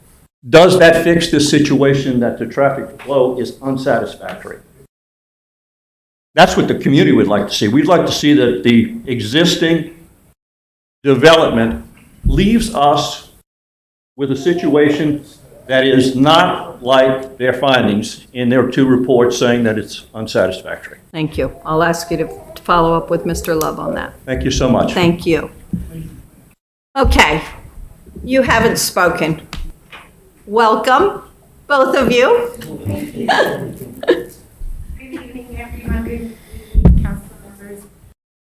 Does that fix this situation that the traffic flow is unsatisfactory? That's what the community would like to see. We'd like to see that the existing development leaves us with a situation that is not like their findings in their 2 reports saying that it's unsatisfactory. Thank you. I'll ask you to follow up with Mr. Love on that. Thank you so much. Thank you. Okay, you haven't spoken. Welcome, both of you. Good evening, everyone. Good evening, council members.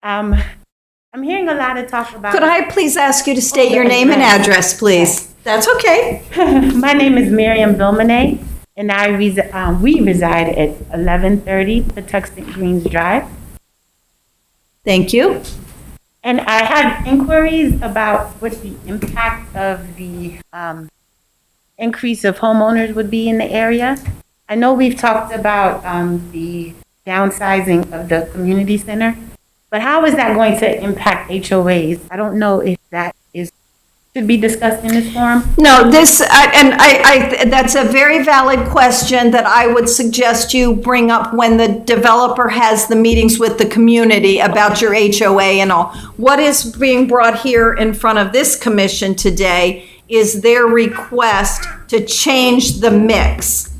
I'm hearing a lot of talk about. Could I please ask you to state your name and address, please? That's okay. My name is Miriam Vilmane, and we reside at 1130 Patuxent Greens Drive. Thank you. And I have inquiries about what the impact of the increase of homeowners would be in the area. I know we've talked about the downsizing of the community center, but how is that going to impact HOAs? I don't know if that should be discussed in this forum. No, that's a very valid question that I would suggest you bring up when the developer has the meetings with the community about your HOA and all. What is being brought here in front of this commission today is their request to change the mix.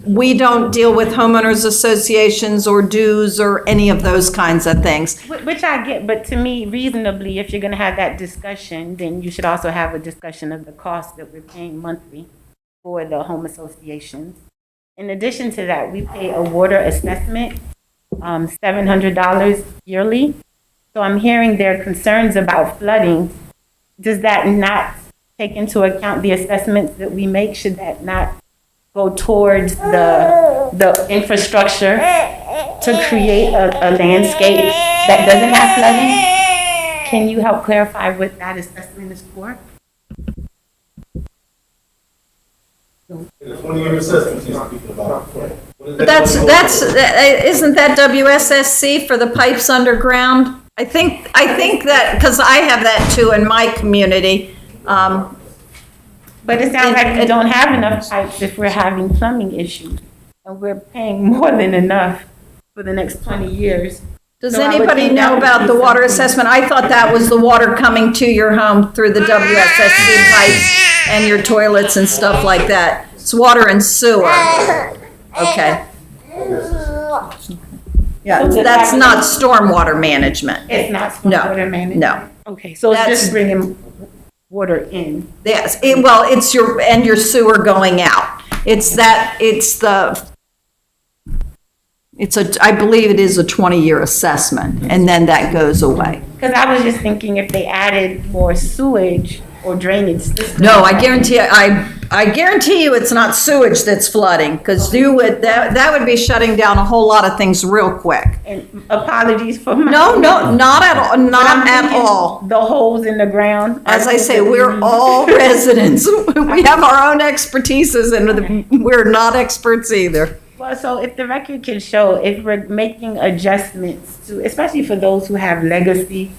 We don't deal with homeowners associations or dues or any of those kinds of things. Which I get, but to me, reasonably, if you're going to have that discussion, then you should also have a discussion of the cost that we're paying monthly for the home associations. In addition to that, we pay a water assessment, $700 yearly. So I'm hearing their concerns about flooding. Does that not take into account the assessments that we make? Should that not go towards the infrastructure to create a landscape that doesn't have flooding? Can you help clarify what that assessment is for? Isn't that WSSC for the pipes underground? I think that, because I have that too in my community. But it sounds like we don't have enough pipes if we're having plumbing issues, and we're paying more than enough for the next 20 years. Does So I would anybody think know that would about be the water something- assessment? I thought that was the water coming to your home through the WSSC pipes and your toilets and stuff like that. It's water and sewer. Okay. Yeah, that's not stormwater management. It's not stormwater management? No. Okay, so it's That's- just bringing water in. Yes, it's your sewer going out. I believe it is a 20-year assessment, and then that goes away. Because I was just thinking if they added more sewage or drainage systems. No, I guarantee you it's not sewage that's flooding, because that would be shutting down a whole lot of things real quick. And apologies for my. No, not at all, not at all. The holes in the ground. As I say, we're all residents. We have our own expertises, and we're not experts either. Well, so if the record can show, if we're making adjustments to, especially for those who have legacy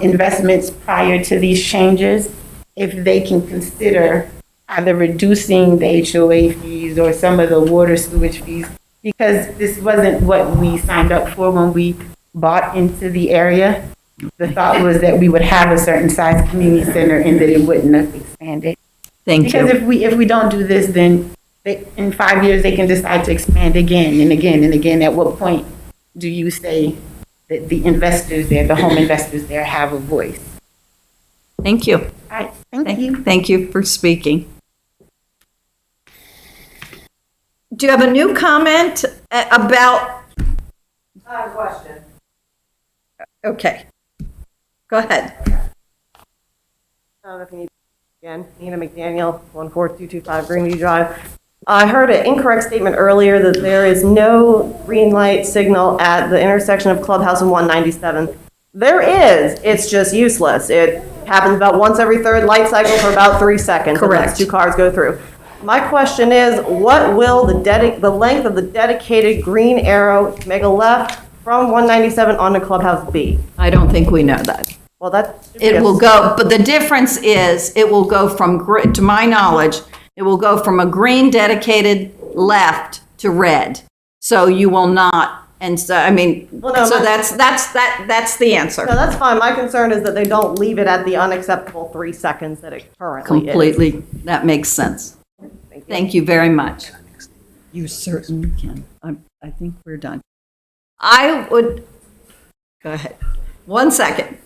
investments prior to these changes, if they can consider either reducing the HOA fees or some of the water sewage fees, because this wasn't what we signed up for when we bought into the area, the thought was that we would have a certain size community center and that it wouldn't have expanded. Thank you. Because if we don't do this, then in 5 years, they can decide to expand again and again and again. At what point do you say that the investors there, the home investors there, have a voice? Thank you. All right, thank you. Thank you for speaking. Do you have a new comment about? I have a question. Okay. Go ahead. I don't know if you need, again, Nina McDaniel, 14225 Greenview Drive. I heard an incorrect statement earlier that there is no green light signal at the intersection of Clubhouse and 197. There is, it's just useless. It happens about once every third light cycle for about 3 seconds. Correct. And that's 2 cars go through. My question is, what will the length of the dedicated green arrow to make a left from 197 onto Clubhouse be? I don't think we know that. Well, that It will go, but the difference is it will go from, to my knowledge, it will go from a green dedicated left to red. So you will not, and so, I mean, Well, no, so my- that's the answer. No, that's fine. My concern is that they don't leave it at the unacceptable 3 seconds that it currently is. Completely, that makes sense. Thank you very much. You certainly can. I think we're done. I would, go ahead. 1 second.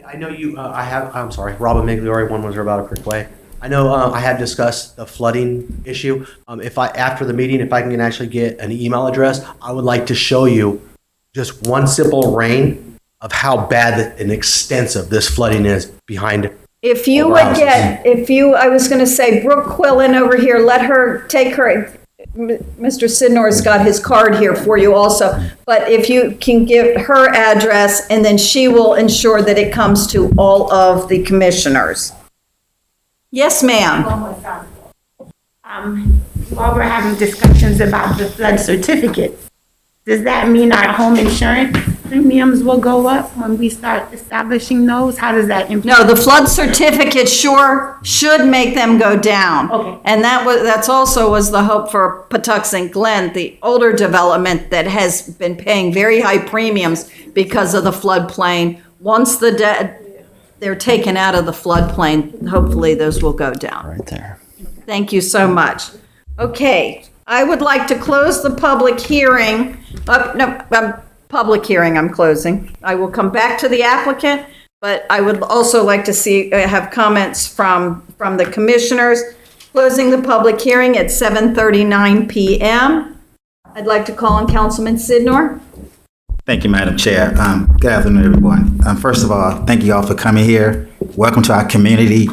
I know you, I'm sorry, Robin Migliore, 110 Battle Creek Way. I know I had discussed the flooding issue. After the meeting, if I can actually get an email address, I would like to show you just one simple rain of how bad and extensive this flooding is behind. If you would get, I was going to say, Brooke Quillen over here, let her take her, Mr. Sidnor's got his card here for you also, but if you can give her address, and then she will ensure that it comes to all of the commissioners. Yes, ma'am. While we're having discussions about the flood certificates, does that mean our home insurance premiums will go up when we start establishing those? How does that impact? No, the flood certificate sure should make them go down. Okay. And that's also was the hope for Patuxent Glen, the older development that has been paying very high premiums because of the floodplain. Once they're taken out of the floodplain, hopefully those will go down. Right there. Thank you so much. Okay, I would like to close the public hearing. Public hearing I'm closing. I will come back to the applicant, but I would also like to have comments from the commissioners. Closing the public hearing at 7:39 p.m. I'd like to call on Councilman Sidnor. Thank you, Madam Chair. Good afternoon, everyone. First of all, thank you all for coming here. Welcome to our community.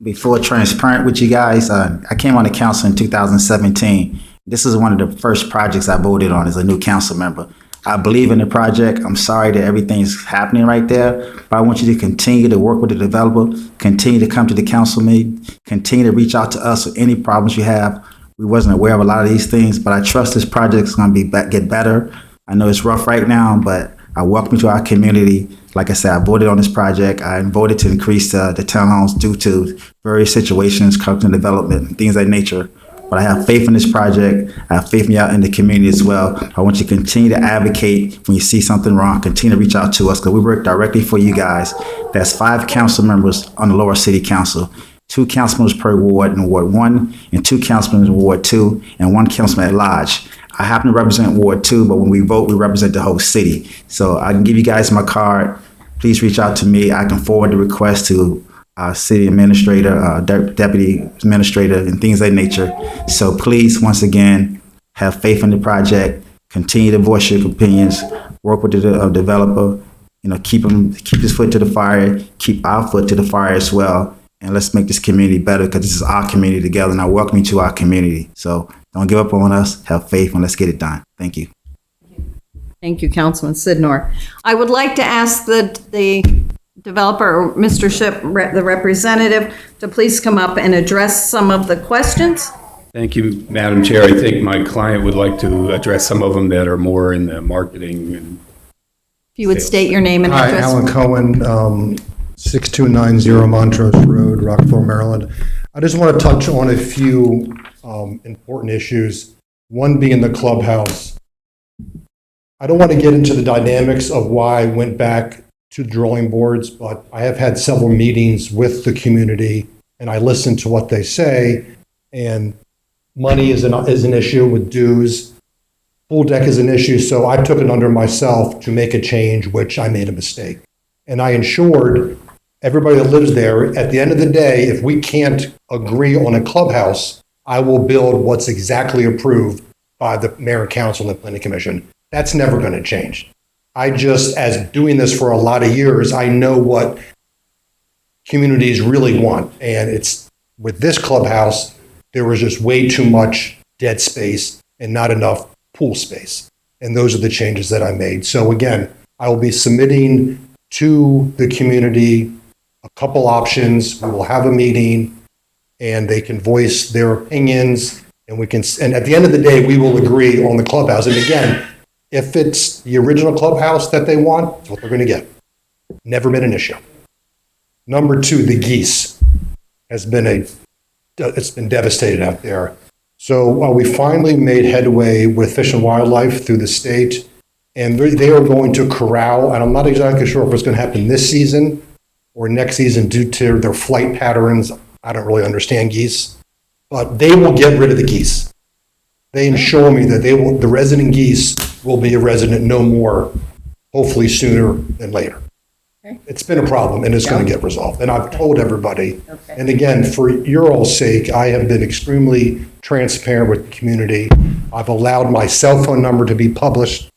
Be full transparent with you guys. I came on the council in 2017. This is one of the first projects I voted on as a new council member. I believe in the project. I'm sorry that everything's happening right there, but I want you to continue to work with the developer, continue to come to the council meeting, continue to reach out to us with any problems you have. We wasn't aware of a lot of these things, but I trust this project is going to get better. I know it's rough right now, but I welcome you to our community. Like I said, I voted on this project. I voted to increase the townhomes due to various situations, cultural development, and things of that nature. But I have faith in this project. I have faith in y'all in the community as well. I want you to continue to advocate when you see something wrong. Continue to reach out to us because we work directly for you guys. That's 5 council members on the Laurel City Council, 2 council members per ward in Ward 1, and 2 council members in Ward 2, and 1 councilman at large. I happen to represent Ward 2, but when we vote, we represent the whole city. So I can give you guys my card. Please reach out to me. I can forward the request to our city administrator, deputy administrator, and things of that nature. So please, once again, have faith in the project. Continue to voice your opinions. Work with the developer. Keep his foot to the fire. Keep our foot to the fire as well. And let's make this community better because this is our community together, and I welcome you to our community. So don't give up on us. Have faith, and let's get it done. Thank you. Thank you, Councilman Sidnor. I would like to ask the developer, or Mr. Ship, the representative, to please come up and address some of the questions. Thank you, Madam Chair. I think my client would like to address some of them that are more in the marketing. And if you would state your name and Hi, address. Alan Cohen, 6290 Montrose Road, Rockville, Maryland. I just want to touch on a few important issues, one being the clubhouse. I don't want to get into the dynamics of why I went back to drawing boards, but I have had several meetings with the community and I listen to what they say, and money is an issue with dues. Pool deck is an issue, so I took it under myself to make a change, which I made a mistake. And I ensured everybody that lives there, at the end of the day, if we can't agree on a clubhouse, I will build what's exactly approved by the mayor and council and planning commission. That's never going to change. I just, as doing this for a lot of years, I know what communities really want. And it's with this clubhouse, there was just way too much dead space and not enough pool space. And those are the changes that I made. So again, I will be submitting to the community a couple options. We will have a meeting and they can voice their opinions, and and at the end of the day, we will agree on the clubhouse. And again, if it's the original clubhouse that they want, it's what they're going to get. Never been an issue. Number two, the geese it's been devastated out there. So we finally made headway with Fish and Wildlife through the state, and they are going to corral, and I'm not exactly sure if it's going to happen this season or next season due to their flight patterns. I don't really understand geese, but they will get rid of the geese. They ensure me that the resident geese will be a resident no more, hopefully sooner than later. Okay. It's been a problem and it's going to get resolved. And I've told everybody. Okay. And again, for your all's sake, I have been extremely transparent with the community. I've allowed my cell phone number to be published.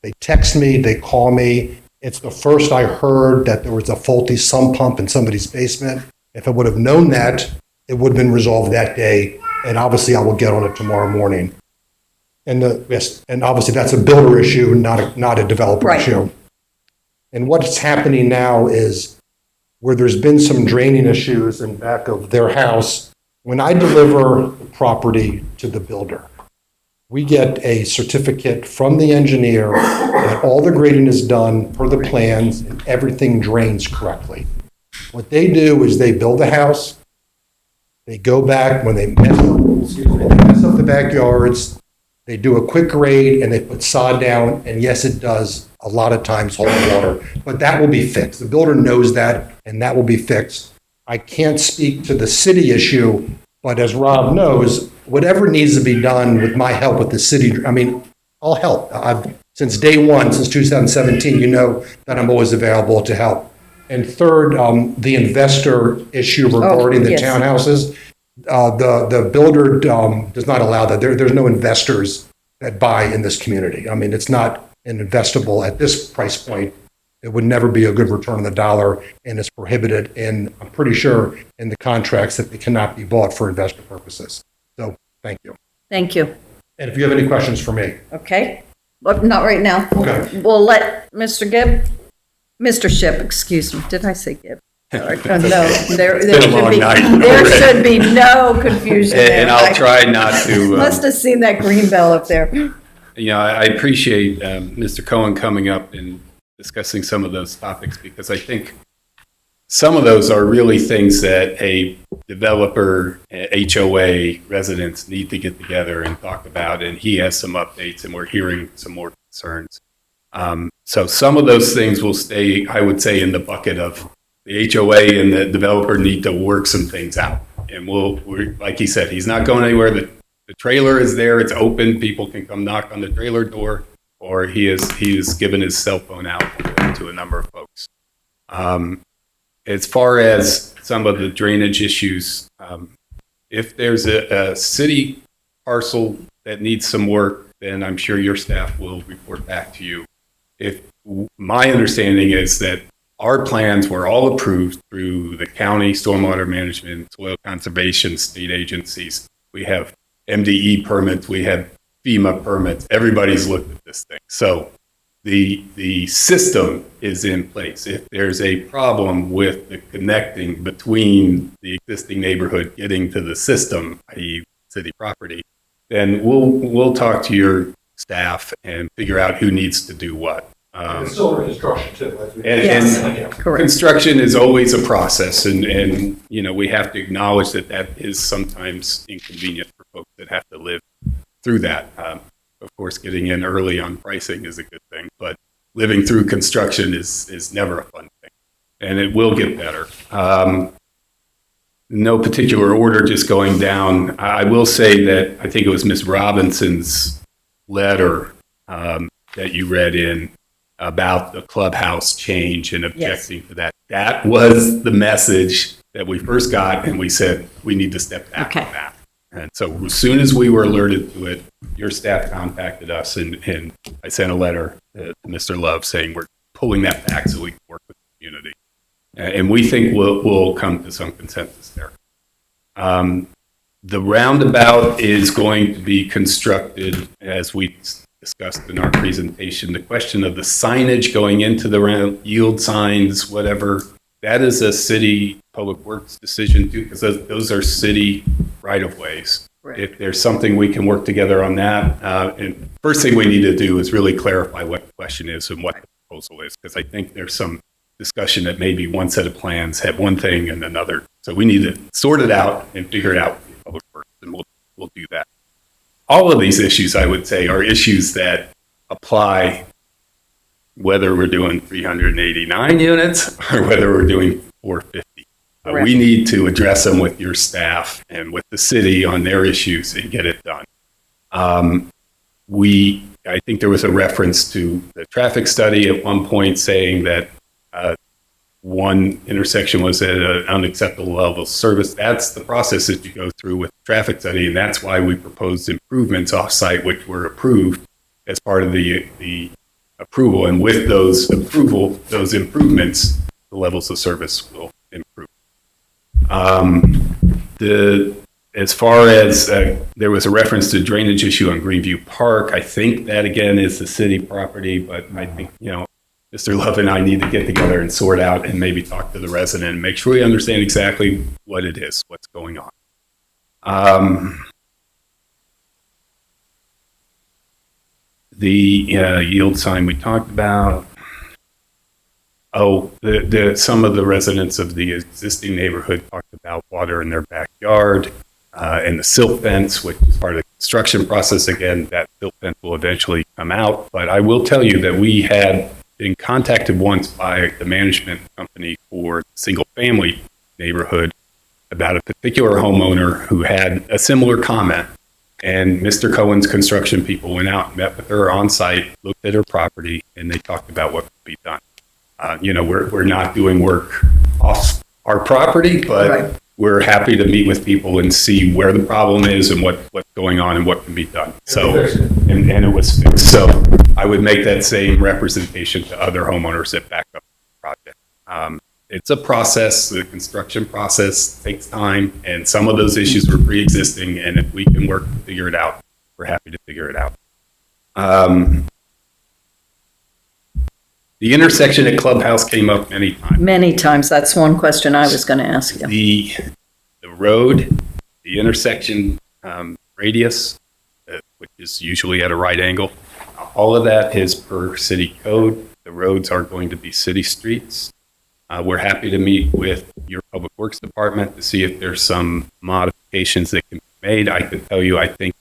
They text me, they call me. It's the first I heard that there was a faulty sump pump in somebody's basement. If I would have known that, it would have been resolved that day. And obviously I will get on it tomorrow morning. And obviously that's a builder issue, not a developer issue. And what's happening now is where there's been some draining issues in back of their house, when I deliver the property to the builder, we get a certificate from the engineer that all the grading is done per the plans and everything drains correctly. What they do is they build the house, they go back when they mess up the backyards, they do a quick grade and they put sod down, and yes, it does a lot of times hold water, but that will be fixed. The builder knows that, and that will be fixed. I can't speak to the city issue, but as Rob knows, whatever needs to be done with my help with the city, I mean, I'll help. Since day one, since 2017, you know that I'm always available to help. And third, the investor issue regarding the townhouses. The builder does not allow that. There's no investors that buy in this community. I mean, it's not an investable at this price point. It would never be a good return on the dollar, and it's prohibited. And I'm pretty sure in the contracts that they cannot be bought for investor purposes. So thank you. Thank you. And if you have any questions for me. Okay, but not right now. Okay. We'll let Mr. Ship, excuse me. Did I say Gibb? No, there should be no confusion there. And I'll try not to. Must have seen that green bell up there. You know, I appreciate Mr. Cohen coming up and discussing some of those topics, because I think some of those are really things that a developer, HOA, residents need to get together and talk about, and he has some updates and we're hearing some more concerns. So some of those things will stay, I would say, in the bucket of the HOA and the developer need to work some things out. And we're, like he said, he's not going anywhere. The trailer is there, it's open, people can come knock on the trailer door, or he has given his cell phone out to a number of folks. As far as some of the drainage issues, if there's a city parcel that needs some work, then I'm sure your staff will report back to you. My understanding is that our plans were all approved through the county, stormwater management, soil conservation, state agencies. We have MDE permits, we have FEMA permits. Everybody's looked at this thing. So the system is in place. If there's a problem with the connecting between the existing neighborhood getting to the system, i.e. city property, then we'll talk to your staff and figure out who needs to do what. It's still in construction too. And construction is always a process, and you know, we have to acknowledge that is sometimes inconvenient for folks that have to live through that. But Of course, getting in early on pricing is a good thing, but living through construction is never a fun thing, and it will get better. No particular order, just going down. I will say that I think it was Ms. Robinson's letter that you read in about the clubhouse change and objecting to that. That was the message that we first got, and we said we need to step back from that. And so as soon as we were alerted to it, your staff contacted us, and I sent a letter to Mr. Love saying we're pulling that back so we can work with the community. And we think we'll come to some consensus there. The roundabout is going to be constructed, as we discussed in our presentation. The question of the signage going into the round, yield signs, whatever, that is a city public works decision too, because those are city right-of-ways. Right. If there's something we can work together on that, and first thing we need to do is really clarify what the question is and what the proposal is, because I think there's some discussion that maybe one set of plans have one thing and another. So we need to sort it out and figure it out with public works, and we'll do that. All of these issues, I would say, are issues that apply whether we're doing 389 units or whether we're doing 450. We need to address them with your staff and with the city on their issues and get it done. I think there was a reference to the traffic study at one point saying that one intersection was at an unacceptable level of service. That's the process that you go through with the traffic study, and that's why we proposed improvements off-site, which were approved as part of the approval. And with those improvements, the levels of service will improve. As far as there was a reference to drainage issue on Greenview Park, I think that again is the city property, but I think, Mr. Love and I need to get together and sort out and maybe talk to the resident and make sure we understand exactly what it is, what's going on. The yield sign we talked about. Some of the residents of the existing neighborhood talked about water in their backyard and the silt fence, which is part of the construction process. Again, that silt fence will eventually come out. But I will tell you that we had been contacted once by the management company for the single-family neighborhood about a particular homeowner who had a similar comment. And Mr. Cohen's construction people went out and met with her on site, looked at her property, and they talked about what could be done. We're not doing work off our property, but we're happy to meet with people and see where the problem is and what's going on and what can be done. So, and it was fixed. So I would make that same representation to other homeowners that back up the project. It's a process. The construction process takes time, and some of those issues were pre-existing, and if we can work to figure it out, we're happy to figure it out. The intersection at Clubhouse came up many times. Many times. That's one question I was going to ask you. The road, the intersection radius, which is usually at a right angle, all of that is per city code. The roads are going to be city streets. We're happy to meet with your Public Works Department to see if there's some modifications that can be made. I can tell you, I think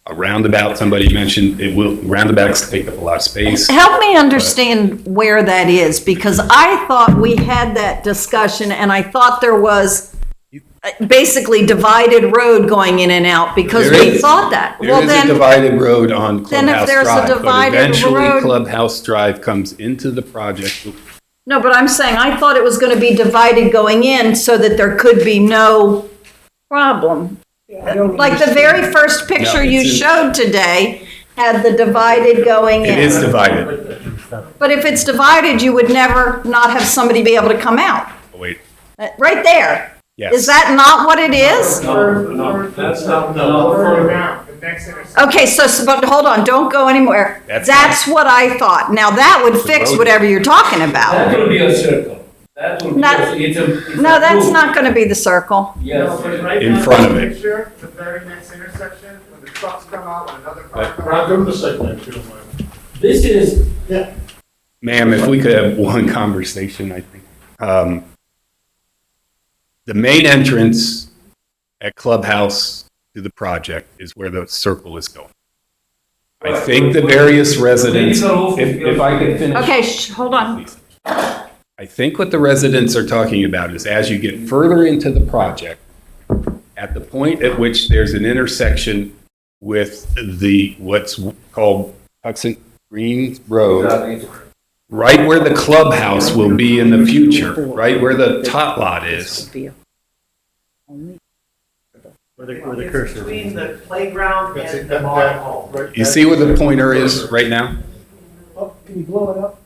a roundabout, somebody mentioned, roundabouts take up a lot of space. Help me understand where that is, because I thought we had that discussion and I thought there was basically divided road going in and out because we thought that. There is a divided road on Clubhouse then if there's Drive, a divided but eventually road, Clubhouse Drive comes into the project. No, but I'm saying I thought it was going to be divided going in so that there could be no problem. Like the very first picture you showed today had the divided going in. It is divided. But if it's divided, you would never not have somebody be able to come out. Wait. Right there. Yes. Is that not what it is? No, that's not the Okay, but hold on, don't go anywhere. That's what I thought. Now that would fix whatever you're talking about. That will be a circle. That will be No, that's not going to be the circle. Yes. In front of it. The very next intersection, when the trucks come out, when another car comes out. This is. Yeah. Ma'am, if we could have one conversation, I think. The main entrance at Clubhouse to the project is where the circle is going. I think the various residents, if I could finish. Okay, hold on. I think what the residents are talking about is as you get further into the project, at the point at which there's an intersection with what's called Patuxent Green Road, right where the clubhouse will be in the future, right where the tot lot is. Where the cursor. Between the playground and the mall home. You see where the pointer is right now? Oh, can you blow it up?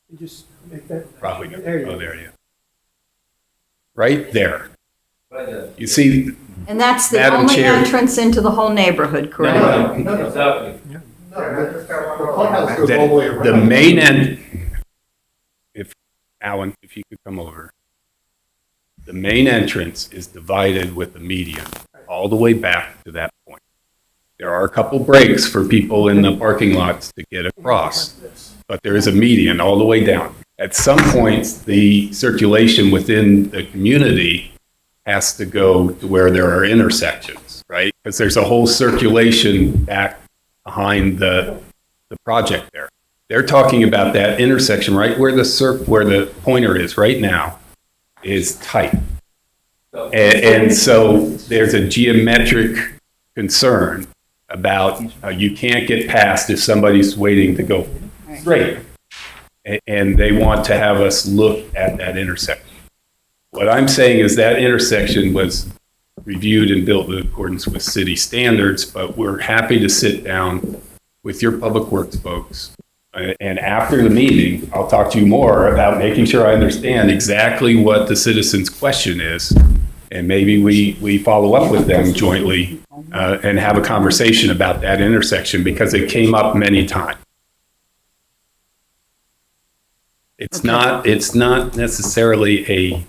And just make that. Probably not. There you Oh, go. there you go. Right there. You see, And that's the Madam only Chair. entrance into the whole neighborhood, correct? Exactly. the main end, Alan, if you could come over. The main entrance is divided with the median all the way back to that point. There are a couple breaks for people in the parking lots to get across, but there is a median all the way down. At some points, the circulation within the community has to go to where there are intersections, right? Because there's a whole circulation back behind the project there. They're talking about that intersection right where the pointer is right now is tight. And so there's a geometric concern about you can't get past if somebody's waiting to go straight. And they want to have us look at that intersection. What I'm saying is that intersection was reviewed and built in accordance with city standards, but we're happy to sit down with your public works folks. And after the meeting, I'll talk to you more about making sure I understand exactly what the citizens' question is. And maybe we follow up with them jointly and have a conversation about that intersection because it came up many times. It's not necessarily a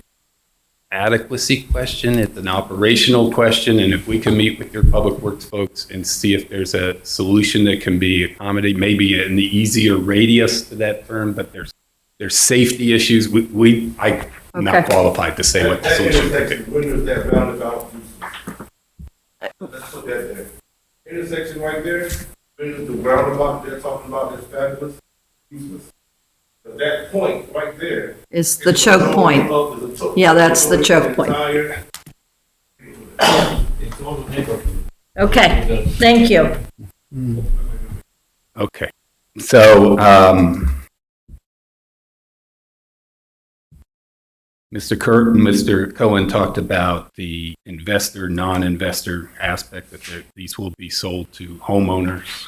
adequacy question, it's an operational question, and if we can meet with your public works folks and see if there's a solution that can be accommodated, maybe an easier radius to that turn, but there's safety issues. I'm not qualified to say what the solution could be. When is that roundabout? Let's put that there. Intersection right there, when is the roundabout they're talking about that's fabulous? Useless. But that point right there. Is the choke point. Yeah, that's the choke point. Okay, thank you. Okay, so Mr. Cohen talked about the investor, non-investor aspect, that these will be sold to homeowners.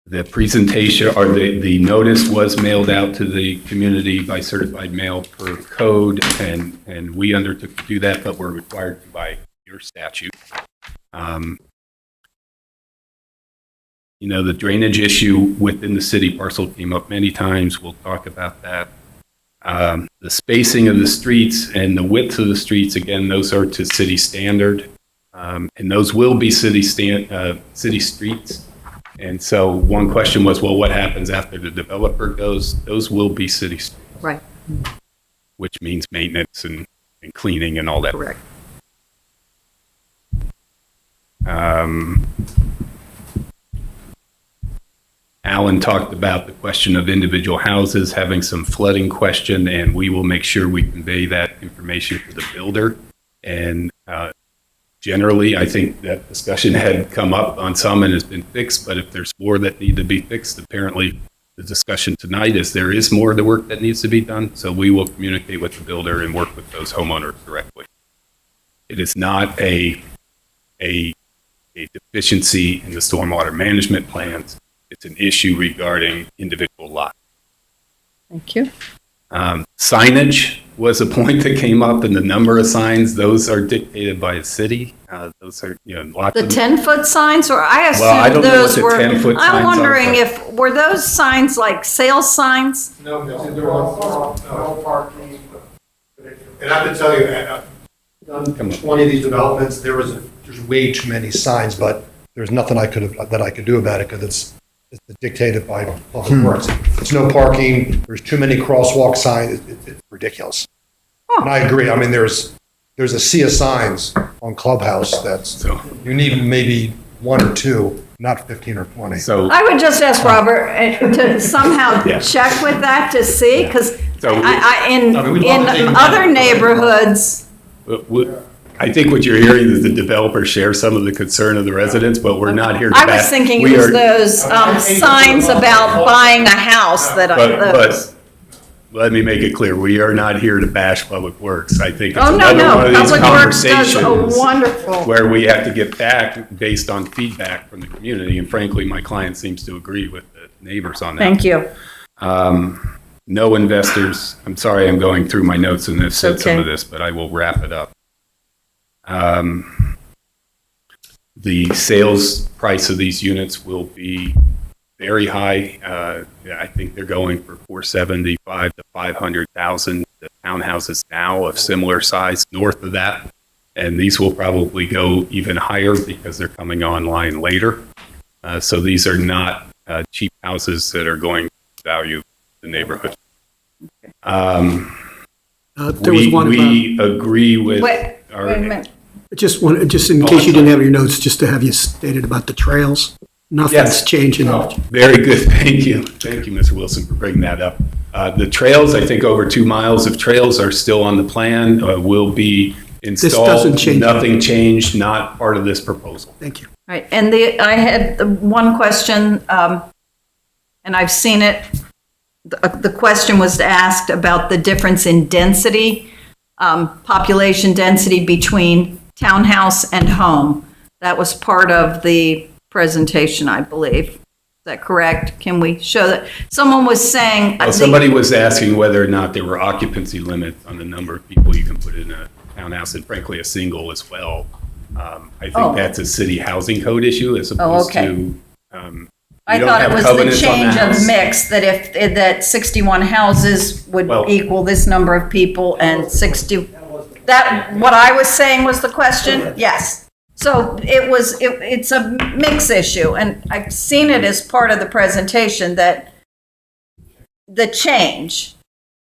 The presentation or the notice was mailed out to the community by certified mail per code, and we undertook to do that, but we're required to by your statute. The drainage issue within the city parcel came up many times. We'll talk about that. The spacing of the streets and the width of the streets, again, those are to city standard, and those will be city streets. And so one question was, well, what happens after the developer goes? Those will be city streets. Right. Which means maintenance and cleaning and all that. Correct. Alan talked about the question of individual houses having some flooding question, and we will make sure we convey that information to the builder. And generally, I think that discussion had come up on some and has been fixed, but if there's more that need to be fixed, apparently the discussion tonight is there is more of the work that needs to be done, so we will communicate with the builder and work with those homeowners directly. It is not a deficiency in the stormwater management plans. It's an issue regarding individual lots. Thank you. Signage was a point that came up, and the number of signs, those are dictated by a city. Those are, lots The of 10-foot signs, or I assume Well, I don't know what those the were. 10-foot signs I'm are, wondering but- were those signs like sales signs? No, no parking. And I have to tell you, on 20 of these developments, there's way too many signs, but there's nothing I could do about it because it's dictated by public works. It's no parking. There's too many crosswalk signs. It's ridiculous. And I agree. I mean, there's a sea of signs on Clubhouse you need maybe one or two. not 15 or 20. So I would just ask Robert to somehow Yeah. check with that to see, because So we- in other neighborhoods, I think what you're hearing is the developer shares some of the concern of the residents, but we're not here to I was bash. thinking We it was are- those signs about buying a house that But let me make it clear, we are not here to bash Public Works. I think it's Oh, no, another no, one of these Public Works does a conversations wonderful. where we have to get back based on feedback from the community, and frankly, my client seems to agree with the neighbors on that. Thank you. No investors, I'm sorry, I'm going through my notes and have said some okay. of this, but I will wrap it up. The sales price of these units will be very high. I think they're going for 475 to 500,000. The townhouses now of similar size north of that, and these will probably go even higher because they're coming online later. So these are not cheap houses that are going to value the neighborhood. There was one we agree with Wait our. a minute. Just in case you didn't have your notes, just to have you stated about the trails. Nothing's Yes. changing. Very good, thank you. Thank you, Mr. Wilson, for bringing that up. The trails, I think over 2 miles of trails are still on the plan, will be installed. doesn't change. Nothing changed, not part of this proposal. Thank you. Right, and I had one question, and I've seen it. The question was asked about the difference in density, population density between townhouse and home. That was part of the presentation, I believe. Is that correct? Can we show that? Someone was saying. Well, somebody was asking whether or not there were occupancy limits on the number of people you can put in a townhouse, and frankly, a single as well. I think that's a city housing code issue as opposed okay. to. I thought it was the change of mix, that that 61 houses would equal this number of people and 60, that, what I was saying was the question? Yes. So it's a mix issue, and I've seen it as part of the presentation, that the change,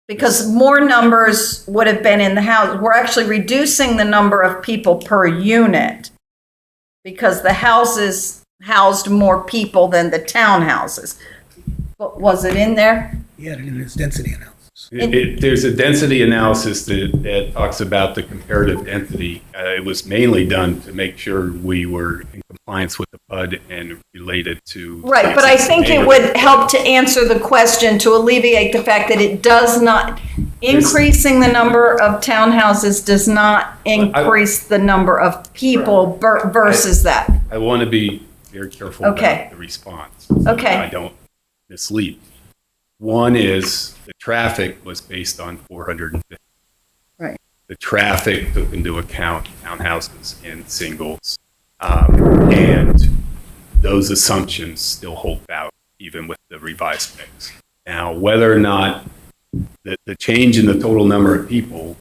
because more numbers would have been in the house, we're actually reducing the number of people per unit because the houses housed more people than the townhouses. But was it in there? Yeah, it is density analysis. There's a density analysis that talks about the comparative density. It was mainly done to make sure we were in compliance with the PUD and related to. Right, but I think it would help to answer the question, to alleviate the fact that it does not, increasing the number of townhouses does not increase the number of people versus that. I want to be very careful Okay. about the response. Okay. I don't mislead. One is the traffic was based on 450. Right. The traffic took into account townhouses and singles. And those assumptions still hold out even with the revised mix. Now, whether or not the change in the total number of people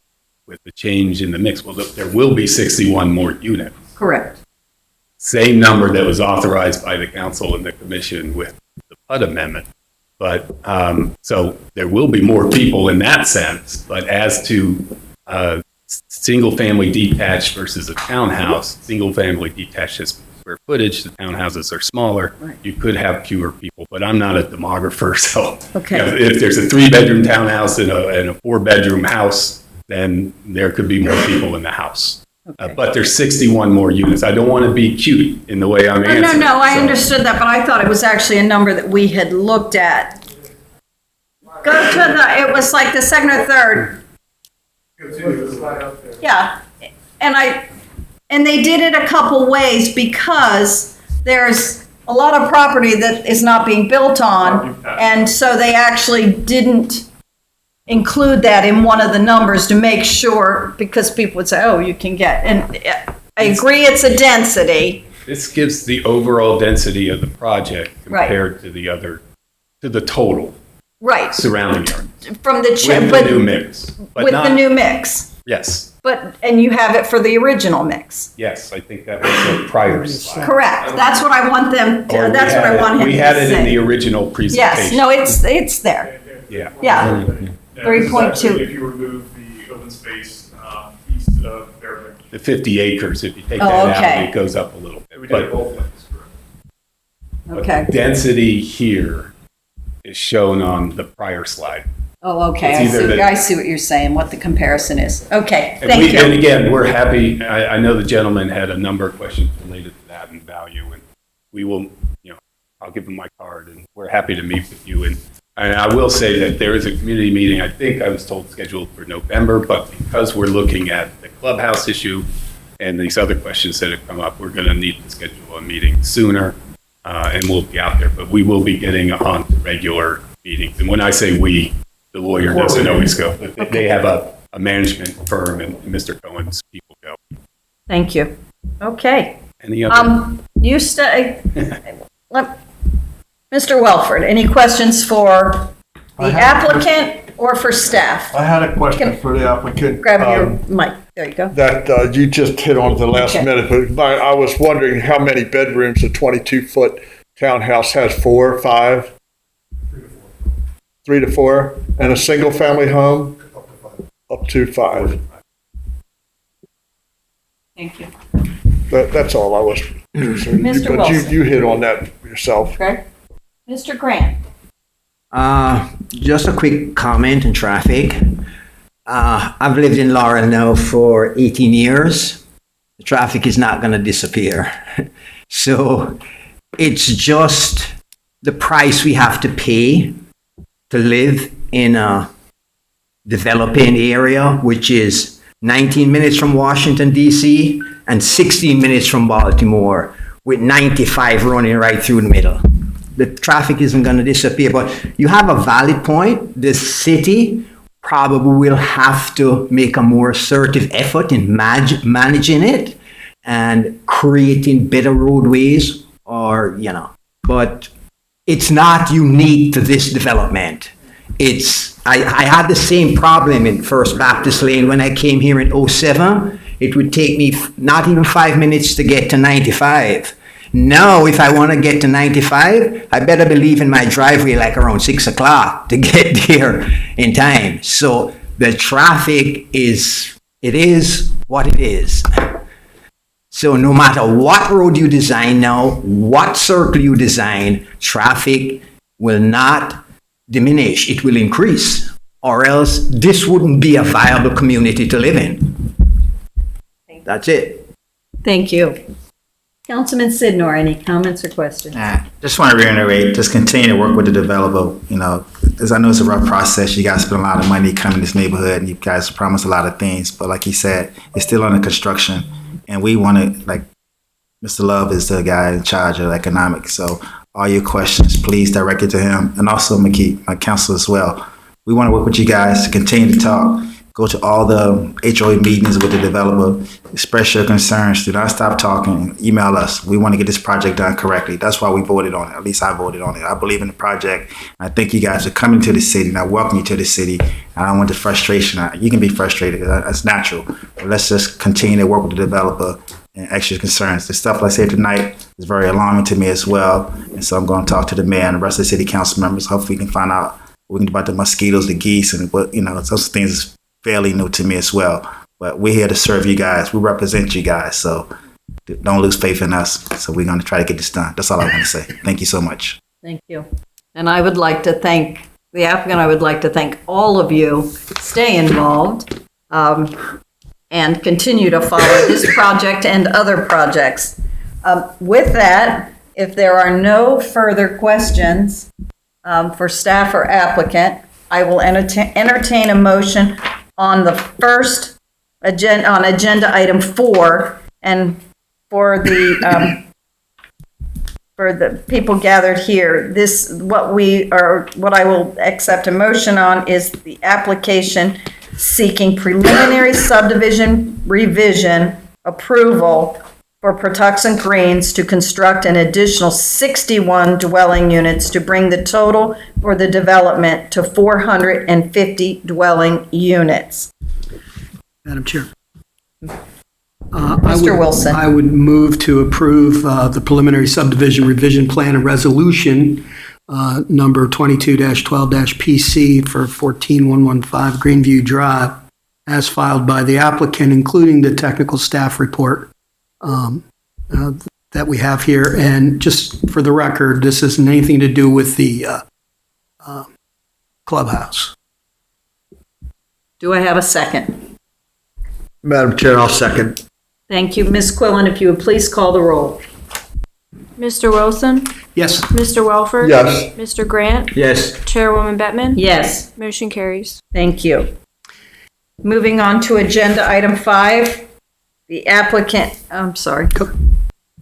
with the change in the mix, well, there will be 61 more units. Correct. Same number that was authorized by the council and the commission with the PUD amendment. But, so there will be more people in that sense, but as to single-family detached versus a townhouse, single-family detached has square footage, the townhouses are smaller, you could have fewer people, but I'm not a demographer, so Okay. if there's a 3-bedroom townhouse and a 4-bedroom house, then there could be more people in the house. But there's 61 more units. I don't want to be cute in the way I'm answering. No, I so- understood that, but I thought it was actually a number that we had looked at. Go to it was like the second or third. Yeah, and they did it a couple ways because there's a lot of property that is not being built on, and so they actually didn't include that in one of the numbers to make sure, because people would say, oh, you can get, and I agree it's a density. This gives the overall density of the project Right. compared to the other, to the total Right, surrounding area. from the, With the new mix. But with the not- new mix. Yes, And you have it for the original mix. yes, I think that was the prior slide. Correct. That's what I want them Or to, we that's what had I want him to We say. had it in the original presentation. Yes, no, it's there. Yeah. Yeah. 3.2. If you remove the open space east of Bearman. The 50 acres, if you take Oh, that okay. out, it goes up a little We bit. did But both ways, correct? Okay. The density here is shown on the prior slide. Oh, okay. It's either the- I see what you're saying, what the comparison is. Okay, And thank you. And again, we're happy, I know the gentleman had a number of questions related to that and value, and we will, I'll give him my card, and we're happy to meet with you. And I will say that there is a community meeting, I think I was told scheduled for November, but because we're looking at the clubhouse issue and these other questions that have come up, we're going to need to schedule a meeting sooner, and we'll be out there. But we will be getting on to regular meetings. And when I say we, the lawyer doesn't always go, but they have a management firm, and Mr. Cohen's people go. Thank you. Okay. Any other? You stay. Mr. Welford, any questions for the applicant or for staff? I had a question for the applicant. Grab your mic. There you go. That you just hit on at the last Okay. minute, but I was wondering how many bedrooms a 22-foot townhouse has, 4 or 5? 3 to 4, and a single-family home? Up to 5. Thank you. That's all I was concerned. Mr. But Wilson. you hit on that yourself. Okay. Mr. Grant. Just a quick comment on traffic. I've lived in Laurel now for 18 years. The traffic is not going to disappear. So it's just the price we have to pay to live in a developing area, which is 19 minutes from Washington, D.C., and 16 minutes from Baltimore, with 95 running right through the middle. The traffic isn't going to disappear, but you have a valid point. The city probably will have to make a more assertive effort in managing it and creating better roadways, but it's not unique to this development. I had the same problem in First Baptist Lane when I came here in 07. It would take me not even 5 minutes to get to 95. Now, if I want to get to 95, I better be leaving my driveway like around 6 o'clock to get there in time. So the traffic is what it is. So no matter what road you design now, what circle you design, traffic will not diminish. It will increase, or else this wouldn't be a viable community to live in. That's it. Thank you. Councilman Sidnor, any comments or questions? Just want to reiterate, just continue to work with the developer. As I know it's a rough process. You guys spend a lot of money coming to this neighborhood, and you guys promise a lot of things. But like he said, it's still under construction, and we want to, like, Mr. Love is the guy in charge of economics. So all your questions, please direct it to him, and also McKee, my counsel as well. We want to work with you guys to continue to talk. Go to all the HOA meetings with the developer, express your concerns. Do not stop talking. Email us. We want to get this project done correctly. That's why we voted on it. At least I voted on it. I believe in the project. I think you guys are coming to the city, and I welcome you to the city. I don't want the frustration. You can be frustrated. That's natural. But let's just continue to work with the developer and extra concerns. The stuff I said tonight is very alarming to me as well. And so I'm going to talk to the mayor and the rest of the city council members. Hopefully we can find out what we can do about the mosquitoes, the geese, and what, those things fairly new to me as well. But we're here to serve you guys. We represent you guys. So don't lose faith in us. So we're going to try to get this done. That's all I want to say. Thank you so much. Thank you. And I would like to thank the applicant. I would like to thank all of you. Stay involved and continue to follow this project and other projects. With that, if there are no further questions for staff or applicant, I will entertain a motion on the first agenda item 4, and for the people gathered here, what I will accept a motion on is the application seeking preliminary subdivision revision approval for Patuxent Greens to construct an additional 61 dwelling units to bring the total for the development to 450 dwelling units. Madam Chair. Mr. Wilson. I would move to approve the preliminary subdivision revision plan and resolution number 22-12-PC for 14115 Greenview Drive as filed by the applicant, including the technical staff report. that we have here. And just for the record, this isn't anything to do with the clubhouse. Do I have a second? Madam Chair, I'll second. Thank you. Ms. Quillen, if you would please call the roll. Mr. Wilson? Yes. Mr. Welford? Yes. Mr. Grant? Yes. Chairwoman Bettman? Yes. Motion carries. Thank you. Moving on to agenda item 5, the applicant,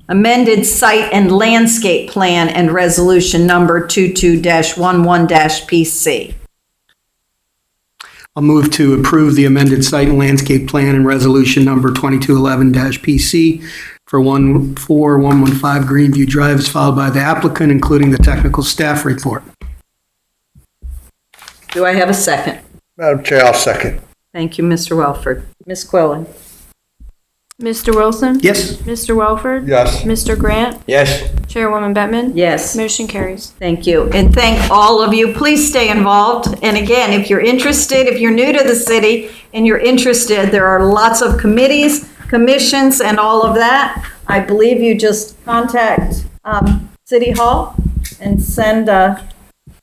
amended site and landscape plan and resolution number 22-11-PC. I'll move to approve the amended site and landscape plan and resolution number 2211-PC for 14115 Greenview Drive as filed by the applicant, including the technical staff report. Do I have a second? Madam Chair, I'll second. Thank you, Mr. Welford. Ms. Quillen? Mr. Wilson? Yes. Mr. Welford? Yes. Mr. Grant? Yes. Chairwoman Bettman? Yes. Motion carries. Thank you. And thank all of you. Please stay involved. And again, if you're interested, if you're new to the city and you're interested, there are lots of committees, commissions, and all of that. I believe you just contact City Hall and send a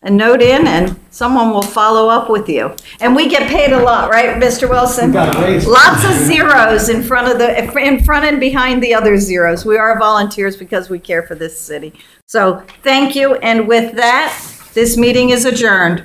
note in, and someone will follow up with you. And we get paid a lot, right, Mr. Wilson? Lots of zeros in front and behind the other zeros. We are volunteers because we care for this city. So thank you. And with that, this meeting is adjourned.